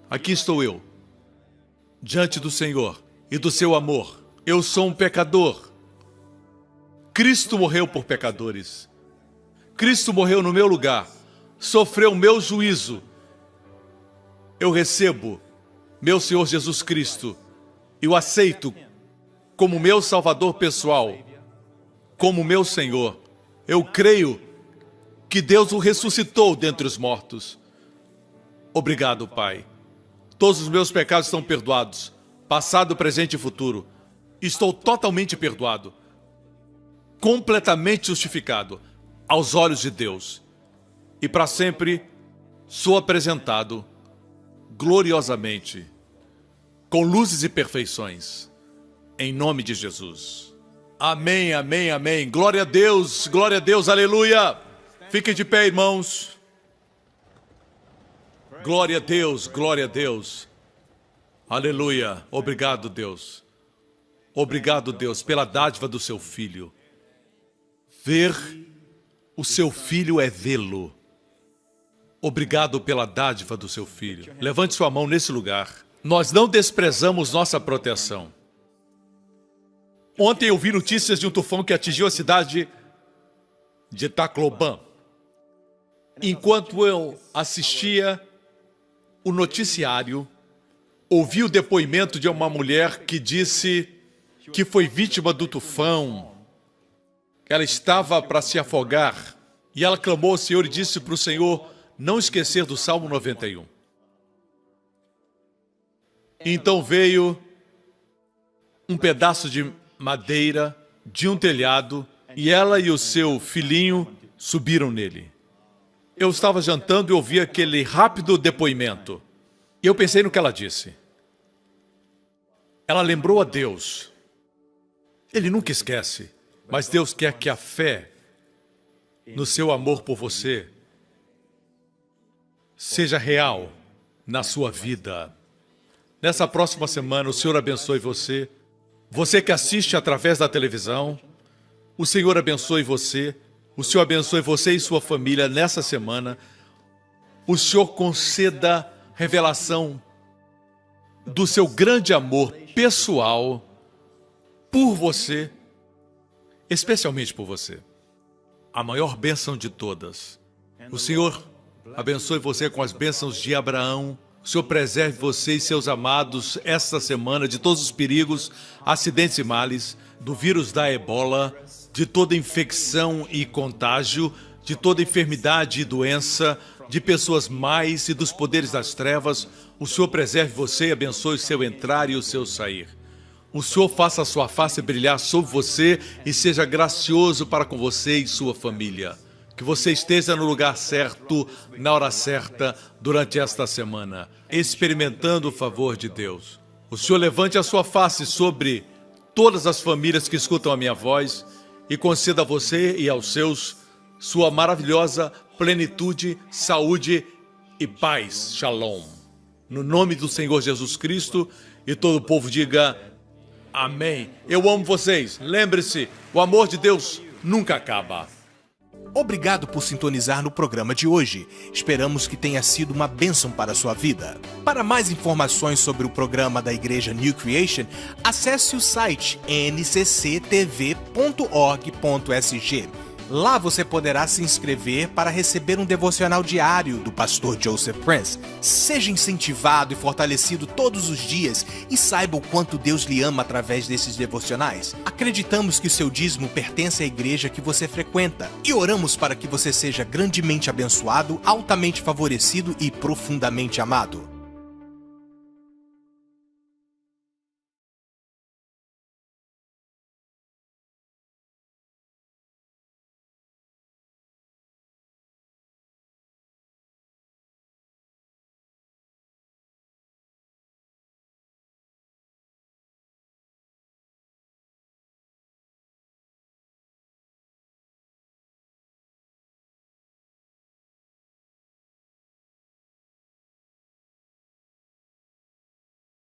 Aqui estou eu, diante do Senhor e do seu amor. Eu sou um pecador. Cristo morreu por pecadores. Cristo morreu no meu lugar, sofreu o meu juízo. Eu recebo meu Senhor Jesus Cristo e o aceito como meu Salvador pessoal, como meu Senhor. Eu creio que Deus o ressuscitou dentre os mortos. Obrigado, Pai. Todos os meus pecados estão perdoados, passado, presente e futuro. Estou totalmente perdoado, completamente justificado aos olhos de Deus. E para sempre sou apresentado gloriosamente, com luzes e perfeições, em nome de Jesus. Amém, amém, amém. Glória a Deus, aleluia. Fiquem de pé, irmãos. Glória a Deus, glória a Deus. Aleluia. Obrigado, Deus. Obrigado, Deus, pela dádiva do seu Filho. Ver o seu Filho é vê-lo. Obrigado pela dádiva do seu Filho. Levante sua mão nesse lugar. Nós não desprezamos nossa proteção. Ontem eu vi notícias de um tufão que atingiu a cidade de Tacloban. Enquanto eu assistia o noticiário, ouvi o depoimento de uma mulher que disse que foi vítima do tufão. Ela estava para se afogar e ela clamou ao Senhor e disse para o Senhor não esquecer do Salmo 91. Então veio um pedaço de madeira de um telhado e ela e o seu filhinho subiram nele. Eu estava jantando e ouvi aquele rápido depoimento. E eu pensei no que ela disse. Ela lembrou a Deus. Ele nunca esquece, mas Deus quer que a fé no seu amor por você seja real na sua vida. Nessa próxima semana, o Senhor abençoe você. Você que assiste através da televisão, o Senhor abençoe você. O Senhor abençoe você e sua família nessa semana. O Senhor conceda revelação do seu grande amor pessoal por você, especialmente por você. A maior bênção de todas. O Senhor abençoe você com as bênçãos de Abraão. O Senhor preserve você e seus amados esta semana de todos os perigos, acidentes e males, do vírus da ebola, de toda infecção e contágio, de toda enfermidade e doença, de pessoas más e dos poderes das trevas. O Senhor preserve você e abençoe o seu entrar e o seu sair. O Senhor faça a sua face brilhar sobre você e seja gracioso para com você e sua família. Que você esteja no lugar certo, na hora certa, durante esta semana, experimentando o favor de Deus. O Senhor levante a sua face sobre todas as famílias que escutam a minha voz e conceda a você e aos seus sua maravilhosa plenitude, saúde e paz. Shalom. No nome do Senhor Jesus Cristo, e todo o povo diga amém. Eu amo vocês. Lembre-se, o amor de Deus nunca acaba. Obrigado por sintonizar no programa de hoje. Esperamos que tenha sido uma bênção para a sua vida. Para mais informações sobre o programa da Igreja New Creation, acesse o site ncctv.org.sg. Lá você poderá se inscrever para receber um devocional diário do pastor Joseph Prince. Seja incentivado e fortalecido todos os dias e saiba o quanto Deus lhe ama através desses devocionais. Acreditamos que o seu dízimo pertence à igreja que você frequenta e oramos para que você seja grandemente abençoado, altamente favorecido e profundamente amado.